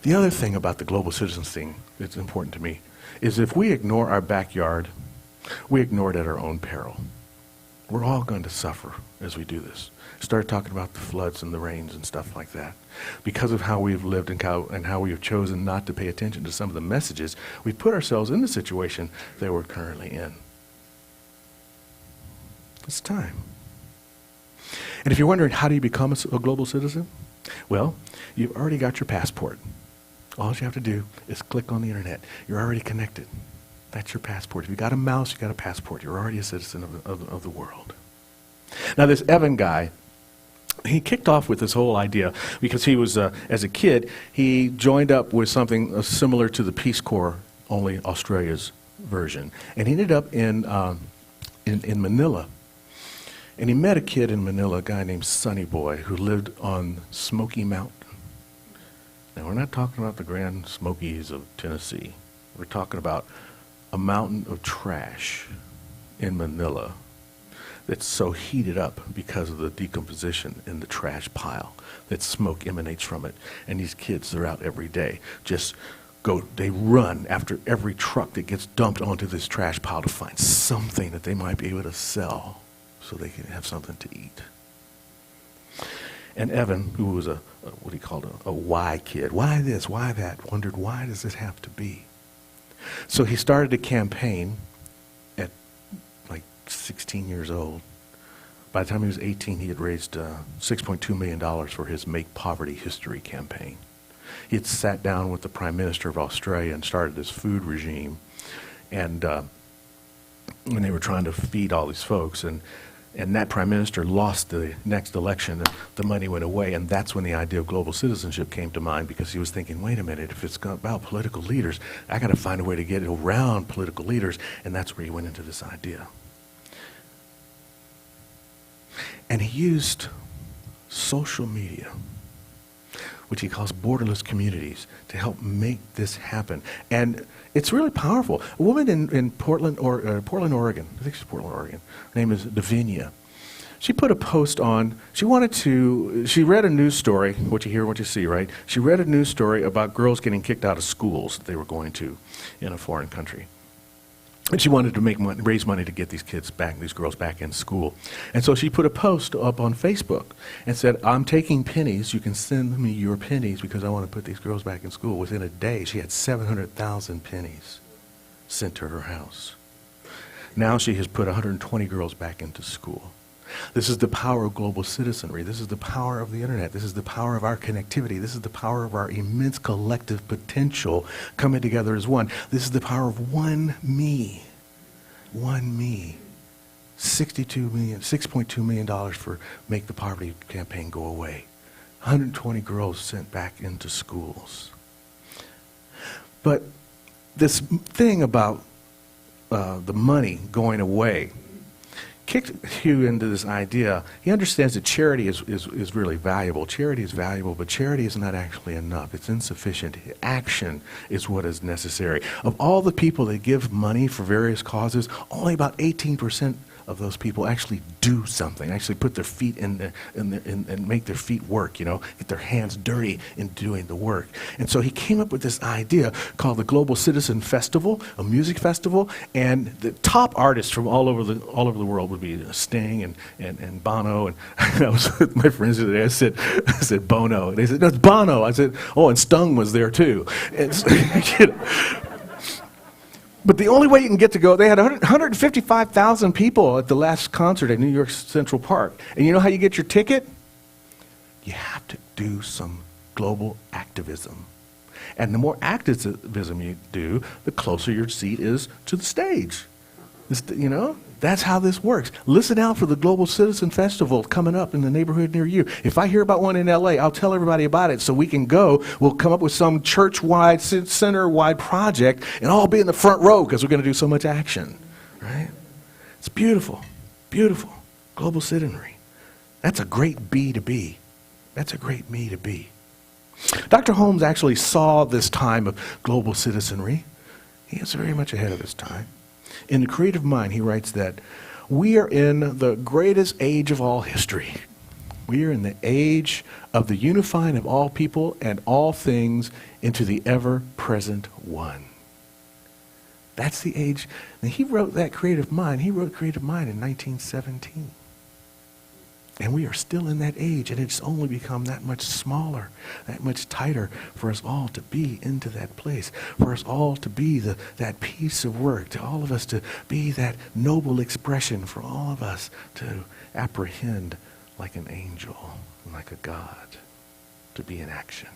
S4: The other thing about the global citizens thing that's important to me is if we ignore our backyard, we ignore it at our own peril. We're all going to suffer as we do this. Start talking about the floods and the rains and stuff like that. Because of how we've lived and how we have chosen not to pay attention to some of the messages, we put ourselves in the situation that we're currently in. It's time. And if you're wondering, how do you become a global citizen? Well, you've already got your passport. All you have to do is click on the internet. You're already connected. That's your passport. If you got a mouse, you got a passport. You're already a citizen of the world. Now, this Evan guy, he kicked off with this whole idea because he was, as a kid, he joined up with something similar to the Peace Corps, only Australia's version. And he ended up in Manila. And he met a kid in Manila, a guy named Sonny Boy, who lived on Smoky Mountain. Now, we're not talking about the Grand Smokies of Tennessee. We're talking about a mountain of trash in Manila that's so heated up because of the decomposition in the trash pile that smoke emanates from it. And these kids, they're out every day, they run after every truck that gets dumped onto this trash pile to find something that they might be able to sell so they can have something to eat. And Evan, who was a why kid, why this, why that, wondered, why does this have to be? So he started a campaign at like 16 years old. By the time he was 18, he had raised $6.2 million for his Make Poverty History campaign. He had sat down with the Prime Minister of Australia and started this food regime. And when they were trying to feed all these folks, and that Prime Minister lost the next election, the money went away, and that's when the idea of global citizenship came to mind, because he was thinking, wait a minute, if it's about political leaders, I got to find a way to get around political leaders, and that's where he went into this idea. And he used social media, which he calls borderless communities, to help make this happen. And it's really powerful. A woman in Portland, Oregon, I think she's Portland, Oregon, her name is Davinia. She put a post on, she read a news story, what you hear, what you see, right? She read a news story about girls getting kicked out of schools that they were going to in a foreign country. And she wanted to raise money to get these girls back in school. And so she put a post up on Facebook and said, I'm taking pennies. You can send me your pennies because I want to put these girls back in school. Within a day, she had 700,000 pennies sent to her house. Now she has put 120 girls back into school. This is the power of global citizenry. This is the power of the internet. This is the power of our connectivity. This is the power of our immense collective potential coming together as one. This is the power of one me. One me. $6.2 million for Make the Poverty campaign go away. 120 girls sent back into schools. But this thing about the money going away kicked Hugh into this idea. He understands that charity is really valuable. Charity is valuable, but charity is not actually enough. It's insufficient. Action is what is necessary. Of all the people that give money for various causes, only about 18% of those people actually do something, actually put their feet in and make their feet work, get their hands dirty in doing the work. And so he came up with this idea called the Global Citizen Festival, a music festival, and the top artists from all over the world would be Sting and Bono. And I was with my friends today. I said Bono, and they said, no, it's Bono. I said, oh, and Stung was there too. But the only way you can get to go, they had 155,000 people at the last concert at New York Central Park. And you know how you get your ticket? You have to do some global activism. And the more activism you do, the closer your seat is to the stage. That's how this works. Listen out for the Global Citizen Festival coming up in the neighborhood near you. If I hear about one in LA, I'll tell everybody about it so we can go. We'll come up with some church-wide, center-wide project and all be in the front row because we're going to do so much action, right? It's beautiful, beautiful. Global citizenry. That's a great B to be. That's a great me to be. Dr. Holmes actually saw this time of global citizenry. He is very much ahead of his time. In The Creative Mind, he writes that we are in the greatest age of all history. We are in the age of the unifying of all people and all things into the ever-present one. That's the age. And he wrote that Creative Mind. He wrote Creative Mind in 1917. And we are still in that age, and it's only become that much smaller, that much tighter for us all to be into that place, for us all to be that piece of work, to all of us to be that noble expression, for all of us to apprehend like an angel, like a God, to be in action.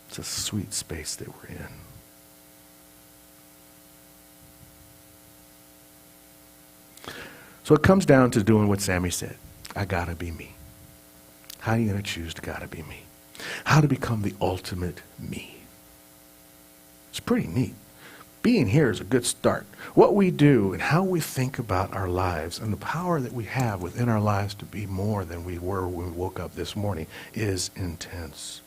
S4: It's a sweet space that we're in. So it comes down to doing what Sammy said. I gotta be me. How are you going to choose to gotta be me? How to become the ultimate me. It's pretty neat. Being here is a good start. What we do and how we think about our lives and the power that we have within our lives to be more than we were when we woke up this morning is intense.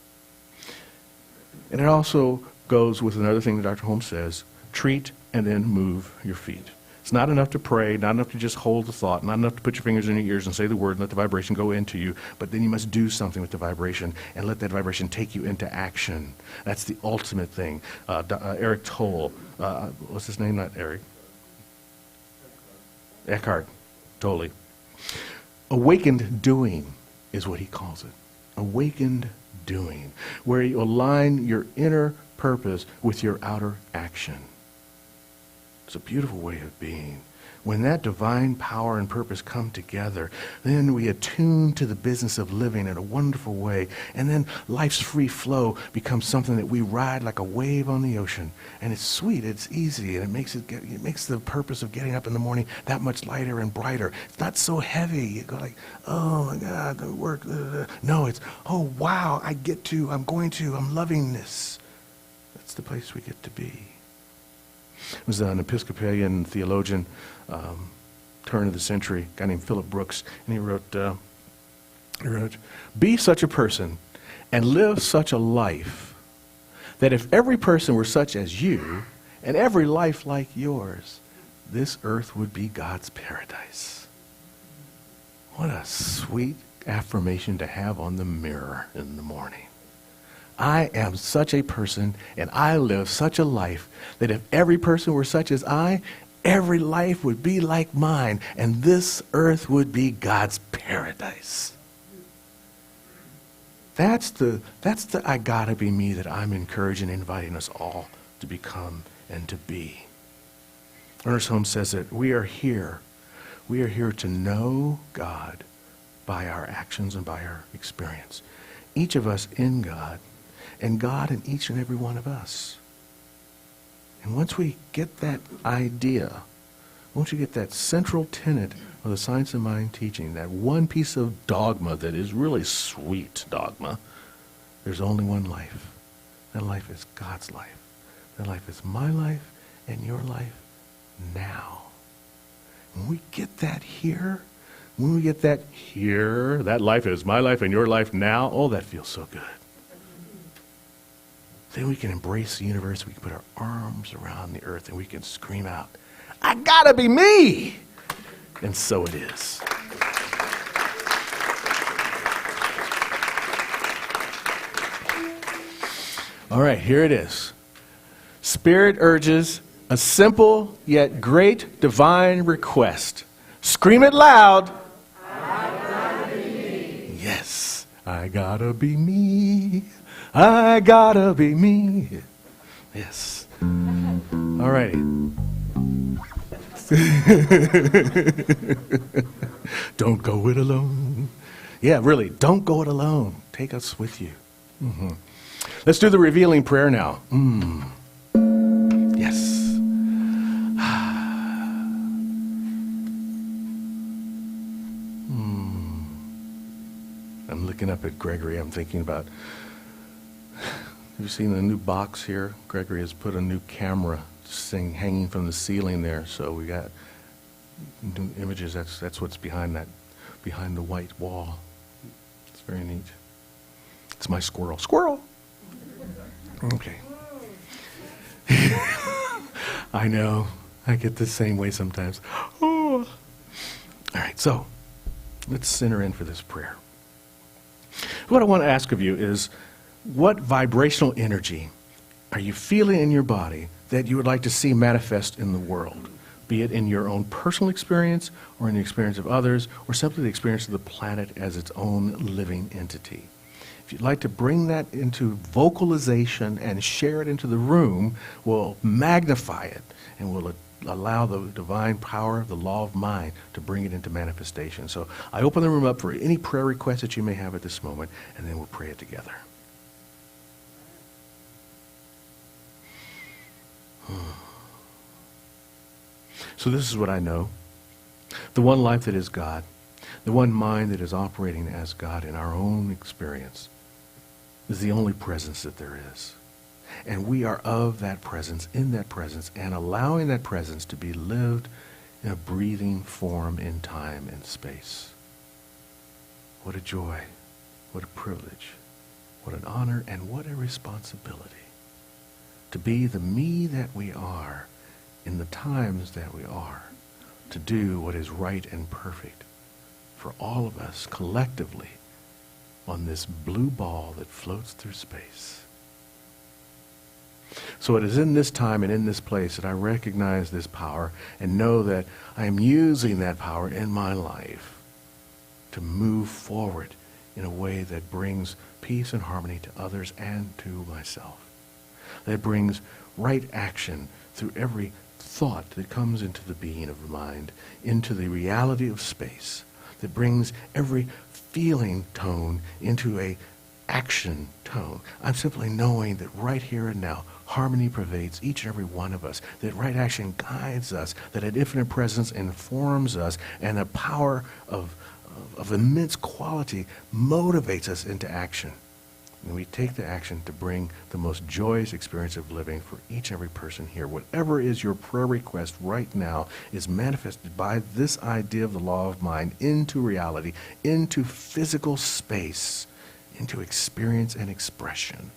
S4: And it also goes with another thing that Dr. Holmes says, treat and then move your feet. It's not enough to pray, not enough to just hold the thought, not enough to put your fingers in your ears and say the word and let the vibration go into you, but then you must do something with the vibration and let that vibration take you into action. That's the ultimate thing. Eric Tolle, what's his name? Not Eric. Eckhart Tolle. Awakened doing is what he calls it. Awakened doing, where you align your inner purpose with your outer action. It's a beautiful way of being. When that divine power and purpose come together, then we attune to the business of living in a wonderful way. And then life's free flow becomes something that we ride like a wave on the ocean. And it's sweet, it's easy, and it makes the purpose of getting up in the morning that much lighter and brighter. It's not so heavy. You go like, oh my God, the work. No, it's, oh wow, I'm loving this. That's the place we get to be. It was an Episcopalian theologian, turn of the century, a guy named Philip Brooks, and he wrote, be such a person and live such a life that if every person were such as you and every life like yours, this earth would be God's paradise. What a sweet affirmation to have on the mirror in the morning. I am such a person, and I live such a life, that if every person were such as I, every life would be like mine, and this earth would be God's paradise. That's the I Gotta Be Me that I'm encouraging and inviting us all to become and to be. Ernest Holmes says that we are here to know God by our actions and by our experience. Each of us in God, and God in each and every one of us. And once we get that idea, once you get that central tenet of the Science of Mind teaching, that one piece of dogma that is really sweet dogma, there's only one life. That life is God's life. That life is my life and your life now. When we get that here, that life is my life and your life now, oh, that feels so good. Then we can embrace the universe. We can put our arms around the earth and we can scream out, I gotta be me! And so it is. All right, here it is. Spirit urges a simple yet great divine request. Scream it loud. I gotta be me. Yes, I gotta be me. I gotta be me. Yes. All righty. Don't go it alone. Yeah, really, don't go it alone. Take us with you. Mm-hmm. Let's do the revealing prayer now. Yes. I'm looking up at Gregory. I'm thinking about, you've seen the new box here? Gregory has put a new camera hanging from the ceiling there. So we got new images. That's what's behind the white wall. It's very neat. It's my squirrel. Squirrel! Okay. I know. I get the same way sometimes. Oh. All right, so let's center in for this prayer. What I want to ask of you is, what vibrational energy are you feeling in your body that you would like to see manifest in the world? Be it in your own personal experience or in the experience of others or simply the experience of the planet as its own living entity. If you'd like to bring that into vocalization and share it into the room, we'll magnify it and we'll allow the divine power, the law of mind, to bring it into manifestation. So I open the room up for any prayer requests that you may have at this moment, and then we'll pray it together. So this is what I know. The one life that is God, the one mind that is operating as God in our own experience, is the only presence that there is. And we are of that presence, in that presence, and allowing that presence to be lived in a breathing form in time and space. What a joy. What a privilege. What an honor and what a responsibility to be the me that we are in the times that we are, to do what is right and perfect for all of us collectively on this blue ball that floats through space. So it is in this time and in this place that I recognize this power and know that I am using that power in my life to move forward in a way that brings peace and harmony to others and to myself. That brings right action through every thought that comes into the being of the mind, into the reality of space, that brings every feeling tone into a action tone. I'm simply knowing that right here and now, harmony pervades each and every one of us, that right action guides us, that an infinite presence informs us, and a power of immense quality motivates us into action. And we take the action to bring the most joyous experience of living for each and every person here. Whatever is your prayer request right now is manifested by this idea of the law of mind into reality, into physical space, into experience and expression.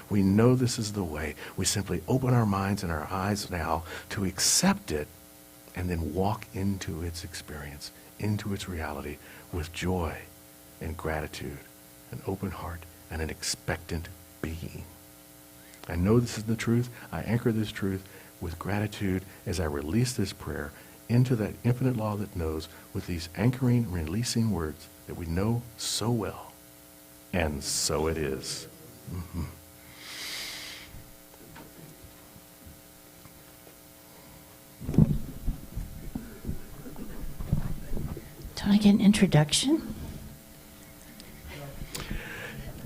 S4: We know this is the way. We simply open our minds and our eyes now to accept it and then walk into its experience, into its reality with joy and gratitude, an open heart, and an expectant being. I know this is the truth. I anchor this truth with gratitude as I release this prayer into that infinite law that knows with these anchoring, releasing words that we know so well. And so it is. Mm-hmm.
S5: Don't I get an introduction?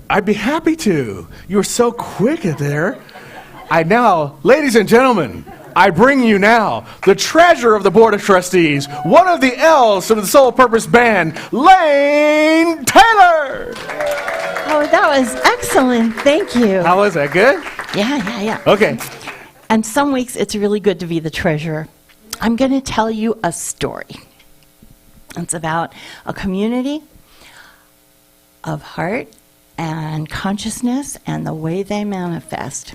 S4: I'd be happy to. You're so quick at there. Ladies and gentlemen, I bring you now the treasurer of the Board of Trustees, one of the L's of the Soul Purpose Band, Lane Taylor.
S5: Oh, that was excellent. Thank you.
S4: How was that? Good?
S5: Yeah.
S4: Okay.
S5: And some weeks it's really good to be the treasurer. I'm going to tell you a story. It's about a community of heart and consciousness and the way they manifest.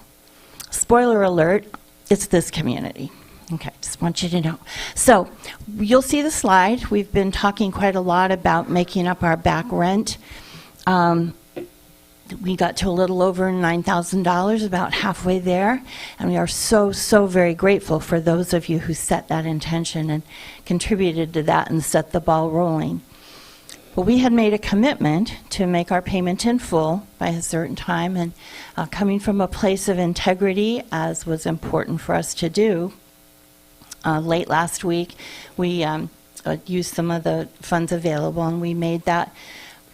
S5: Spoiler alert, it's this community. Okay, just want you to know. So you'll see the slide. We've been talking quite a lot about making up our back rent. We got to a little over $9,000, about halfway there, and we are so, so very grateful for those of you who set that intention and contributed to that and set the ball rolling. Well, we had made a commitment to make our payment in full by a certain time, and coming from a place of integrity, as was important for us to do, late last week, we used some of the funds available, and we made that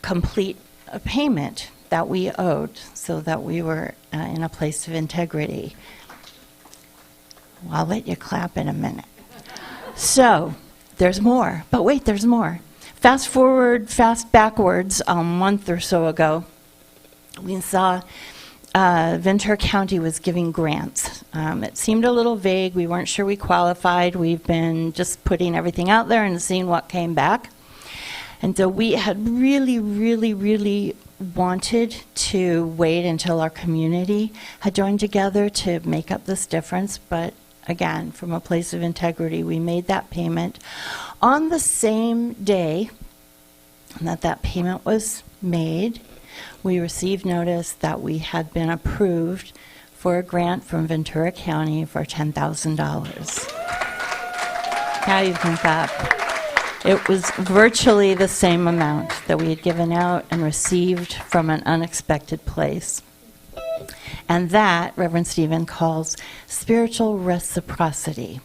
S5: complete payment that we owed, so that we were in a place of integrity. Well, I'll let you clap in a minute. So, there's more. But wait, there's more. Fast forward, fast backwards, a month or so ago, we saw Ventura County was giving grants. It seemed a little vague. We weren't sure we qualified. We've been just putting everything out there and seeing what came back. And so we had really, really, really wanted to wait until our community had joined together to make up this difference. But again, from a place of integrity, we made that payment. On the same day that that payment was made, we received notice that we had been approved for a grant from Ventura County for $10,000. Now you can clap. It was virtually the same amount that we had given out and received from an unexpected place. And that, Reverend Stephen calls spiritual reciprocity.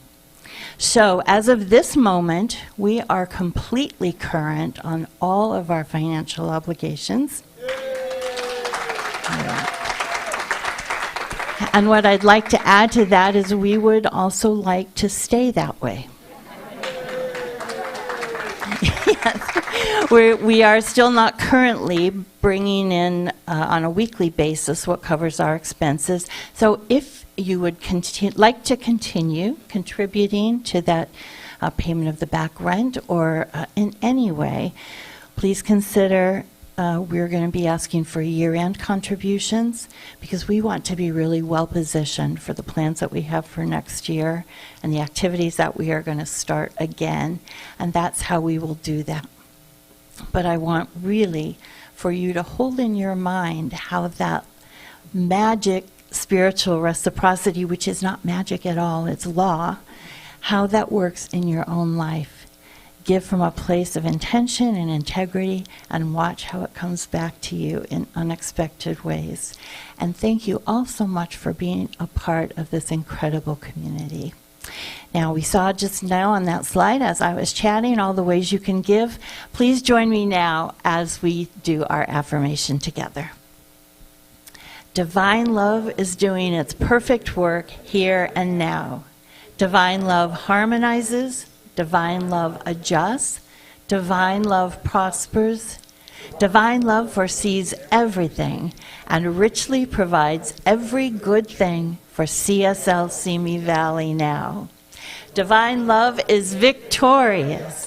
S5: So as of this moment, we are completely current on all of our financial obligations. And what I'd like to add to that is we would also like to stay that way. Yes. We are still not currently bringing in on a weekly basis what covers our expenses. So if you would like to continue contributing to that payment of the back rent or in any way, please consider we're going to be asking for year-end contributions because we want to be really well positioned for the plans that we have for next year and the activities that we are going to start again, and that's how we will do that. But I want really for you to hold in your mind how that magic spiritual reciprocity, which is not magic at all, it's law, how that works in your own life. Give from a place of intention and integrity and watch how it comes back to you in unexpected ways. And thank you all so much for being a part of this incredible community. Now, we saw just now on that slide as I was chatting all the ways you can give. Please join me now as we do our affirmation together. Divine love is doing its perfect work here and now. Divine love harmonizes. Divine love adjusts. Divine love prospers. Divine love foresees everything and richly provides every good thing for CSL Simi Valley now. Divine love is victorious.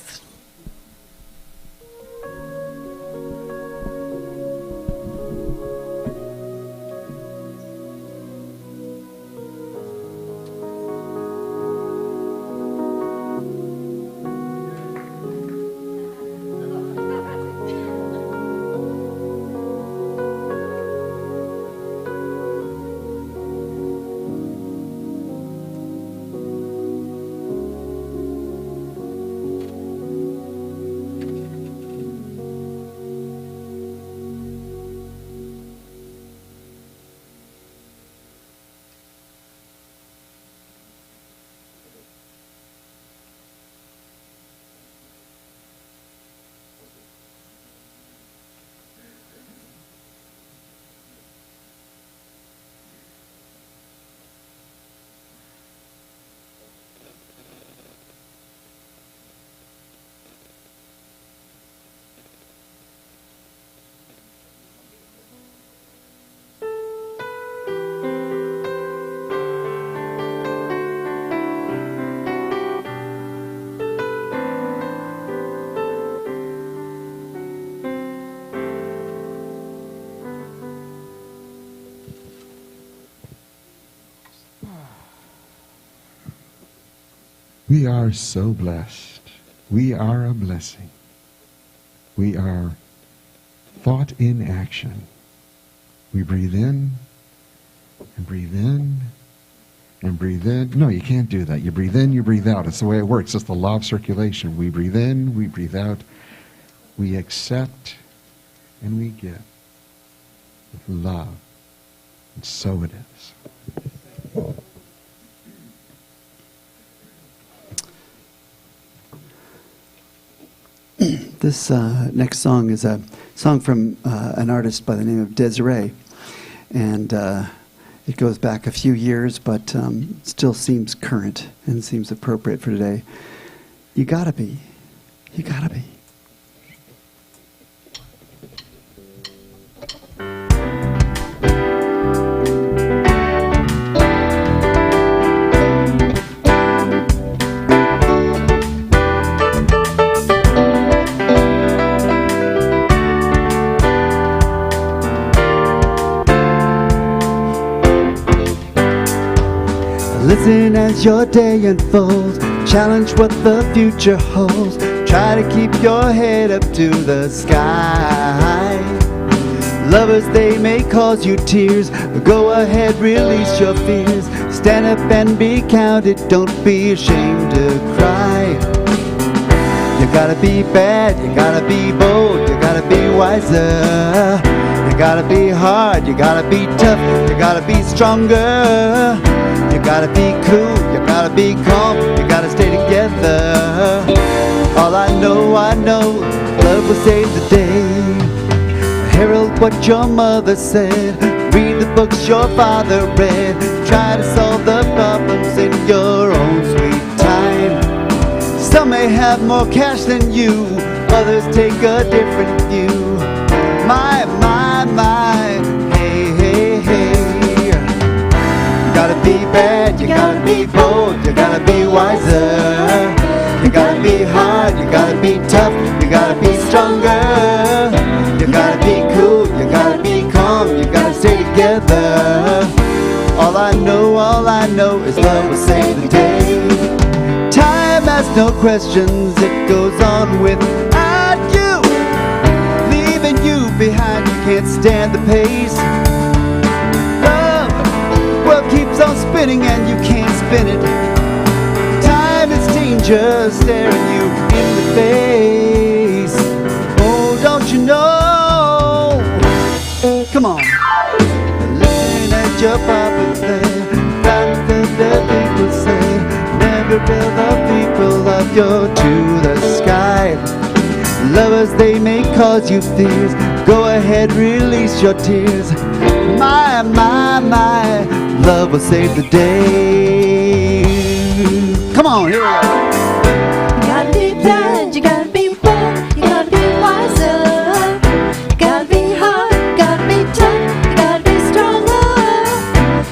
S6: We are so blessed. We are a blessing. We are thought in action. We breathe in and breathe in and breathe in. No, you can't do that. You breathe in, you breathe out. It's the way it works. It's the law of circulation. We breathe in, we breathe out. We accept and we give with love. And so it is.
S2: This next song is a song from an artist by the name of Desiree, and it goes back a few years, but still seems current and seems appropriate for today. You gotta be. You gotta be. Listen as your day unfolds. Challenge what the future holds. Try to keep your head up to the sky. Lovers, they may cause you tears. Go ahead, release your fears. Stand up and be counted. Don't be ashamed to cry. You gotta be bad, you gotta be bold, you gotta be wiser. You gotta be hard, you gotta be tough, you gotta be stronger. You gotta be cool, you gotta be calm, you gotta stay together. All I know, love will save the day. Herald what your mother said, read the books your father read. Try to solve the problems in your own sweet time. Some may have more cash than you, others take a different view. My, hey, hey, hey. You gotta be bad, you gotta be bold, you gotta be wiser. You gotta be hard, you gotta be tough, you gotta be stronger. You gotta be together. All I know is love will save the day. Time has no questions, it goes on without you. Leaving you behind, you can't stand the pace. Love, the world keeps on spinning and you can't spin it. Time is danger, staring you in the face. Oh, don't you know? Come on. Looking at your puppet there, the people say, never build the people of your to the sky. Lovers, they may cause you fears. Go ahead, release your tears. My, love will save the day. Come on, here we go.
S5: You gotta be blind, you gotta be bold, you gotta be wiser. You gotta be hard, you gotta be tough, you gotta be stronger.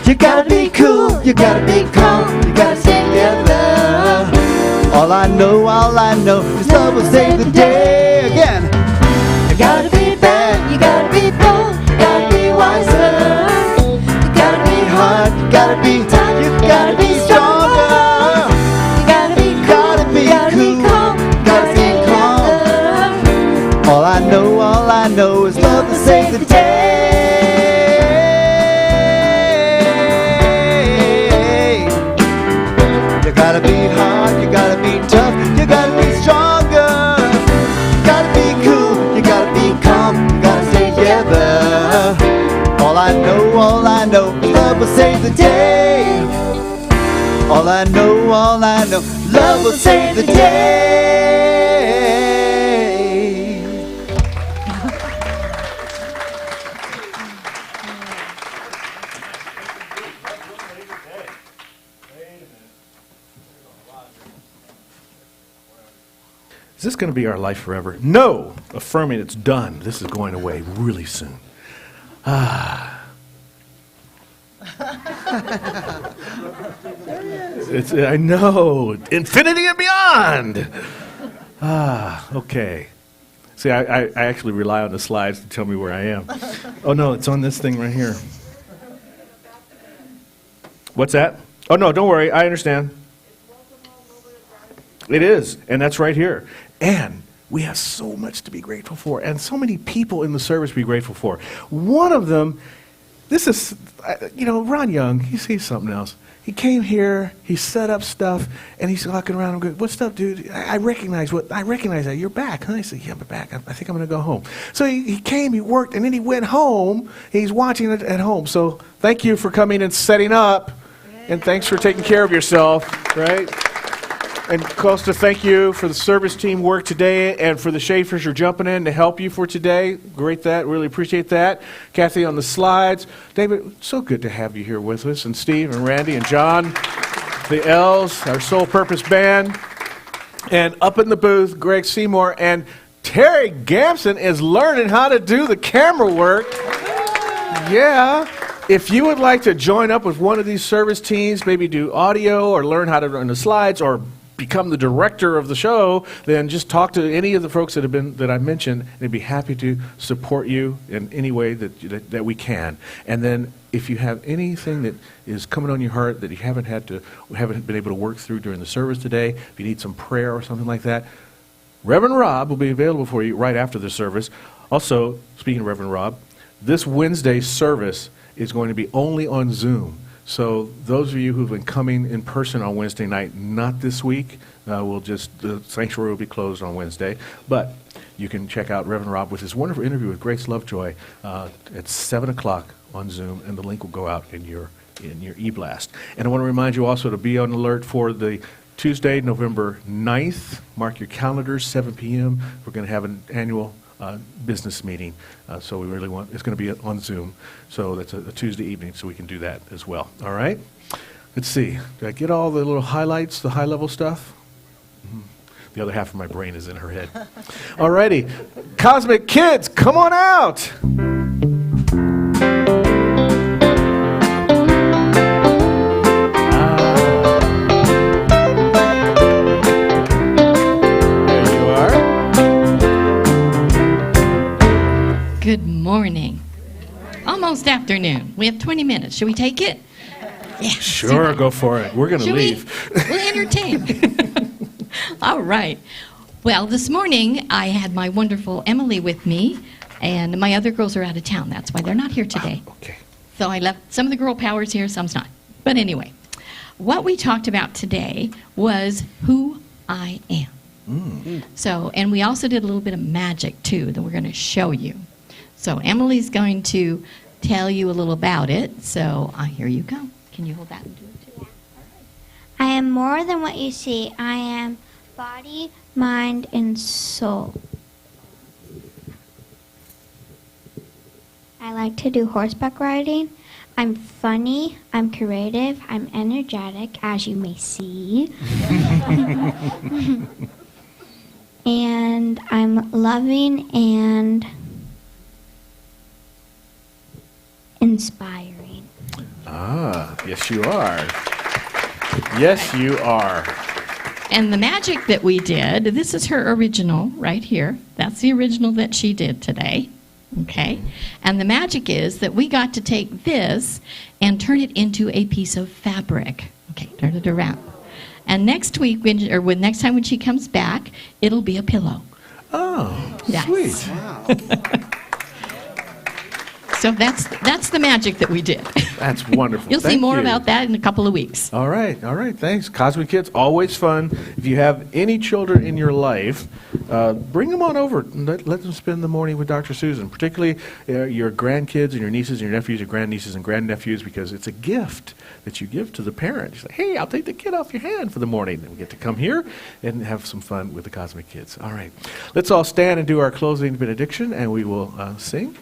S2: You gotta be cool, you gotta be calm, you gotta stay together. All I know is love will save the day. Again.
S5: You gotta be bad, you gotta be bold, you gotta be wiser. You gotta be hard,
S2: You gotta be
S5: tough,
S2: you gotta be stronger.
S5: you gotta be cool,
S2: Gotta be
S5: you gotta be
S2: cool,
S5: calm, you
S2: gotta stay calm.
S5: together.
S2: All I know is love will save the day. You gotta be hard, you gotta be tough, you gotta be stronger. You gotta be cool, you gotta be calm, you gotta stay together. All I know, love will save the day. All I know, love will save the day.
S4: Is this going to be our life forever? No! Affirming it's done. This is going away really soon. I know. Infinity and beyond! Okay. See, I actually rely on the slides to tell me where I am. Oh, no, it's on this thing right here. What's that? Oh, no, don't worry. I understand. It is, and that's right here. And we have so much to be grateful for, and so many people in the service to be grateful for. One of them, this is, Ron Young, he sees something else. He came here, he set up stuff, and he's walking around and going, "What's up, dude? I recognize that. You're back, huh?" I said, "Yeah, I'm back. I think I'm going to go home." So he came, he worked, and then he went home. He's watching it at home. So thank you for coming and setting up, and thanks for taking care of yourself, right? And Costa, thank you for the service team work today and for the Schaefers who are jumping in to help you for today. Great that. Really appreciate that. Kathy on the slides. David, so good to have you here with us. And Steve and Randy and John, the L's, our Soul Purpose Band. And up in the booth, Greg Seymour. And Terry Gampson is learning how to do the camera work. Yeah. If you would like to join up with one of these service teams, maybe do audio or learn how to run the slides or become the director of the show, then just talk to any of the folks that I mentioned. They'd be happy to support you in any way that we can. And then if you have anything that is coming on your heart that you haven't been able to work through during the service today, if you need some prayer or something like that, Reverend Rob will be available for you right after the service. Also, speaking of Reverend Rob, this Wednesday service is going to be only on Zoom. So those of you who've been coming in person on Wednesday night, not this week, the sanctuary will be closed on Wednesday, but you can check out Reverend Rob with his wonderful interview with Grace Lovejoy at 7 o'clock on Zoom, and the link will go out in your e-blast. And I want to remind you also to be on alert for the Tuesday, November 9th. Mark your calendars, 7 p.m. We're going to have an annual business meeting, so we really it's going to be on Zoom, so that's a Tuesday evening, so we can do that as well. All right? Let's see. Did I get all the little highlights, the high-level stuff? The other half of my brain is in her head. All righty. Cosmic Kids, come on out!
S7: Good morning. almost afternoon. We have 20 minutes. Should we take it? Yeah.
S4: Sure, go for it. We're going to leave.
S7: We'll entertain. All right. Well, this morning I had my wonderful Emily with me, and my other girls are out of town. That's why they're not here today.
S4: Okay.
S7: So I left some of the girl powers here, some's not. But anyway, what we talked about today was who I am. So, and we also did a little bit of magic too that we're going to show you. So Emily's going to tell you a little about it. So here you go. Can you hold that and do it too?
S8: I am more than what you see. I am body, mind, and soul. I like to do horseback riding. I'm funny, I'm creative, I'm energetic, as you may see. And I'm loving and inspiring.
S4: Yes you are. Yes you are.
S7: And the magic that we did, this is her original right here. That's the original that she did today. Okay? And the magic is that we got to take this and turn it into a piece of fabric. Okay, turn it around. And next week, next time when she comes back, it'll be a pillow.
S4: Oh,
S7: Yes.
S4: sweet.
S2: Wow.
S7: So that's the magic that we did.
S4: That's wonderful.
S7: You'll see
S4: Thank
S7: more
S4: you.
S7: about that in a couple of weeks.
S4: All right, thanks. Cosmic Kids, always fun. If you have any children in your life, bring them on over. And let them spend the morning with Dr. Susan, particularly your grandkids and your nieces and your nephews, your grandnieces and grandnephews, because it's a gift that you give to the parent. You say, hey, I'll take the kid off your hand for the morning. And we get to come here and have some fun with the Cosmic Kids. All right, let's all stand and do our closing benediction, and we will sing.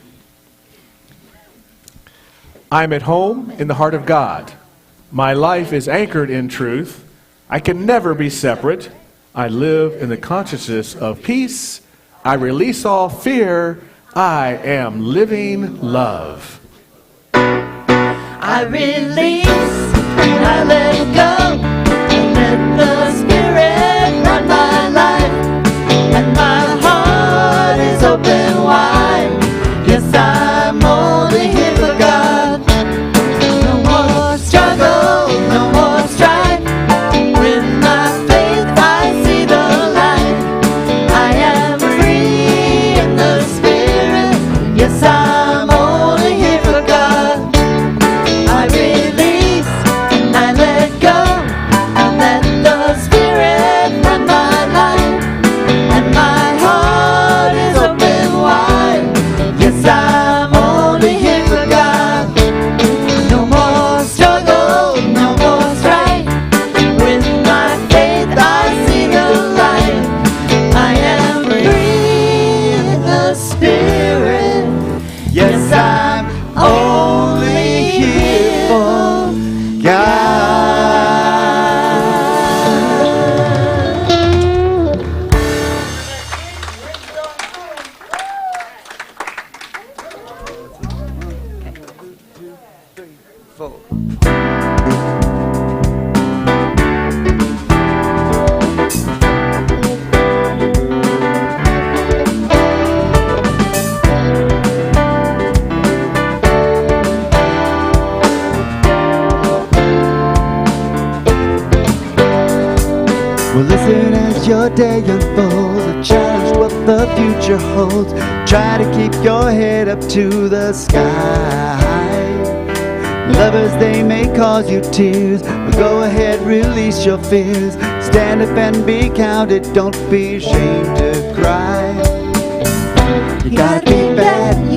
S4: I'm at home in the heart of God. My life is anchored in truth. I can never be separate. I live in the consciousness of peace. I release all fear. I am living love.
S5: I release and I let go and let the Spirit run my life. And my heart is open wide. Yes, I'm only here for God. No more struggle, no more strife. With my faith I see the light. I am free in the Spirit. Yes, I'm only here for God. I release and I let go and let the Spirit run my life. And my heart is open wide. Yes, I'm only here for God. No more struggle, no more strife. With my faith I see the light. I am free in the Spirit. Yes, I'm only here for God. Well, listen as your day unfolds, a challenge what the future holds. Try to keep your head up to the sky. Lovers, they may cause you tears, but go ahead, release your fears. Stand up and be counted, don't be ashamed to cry. You gotta be bad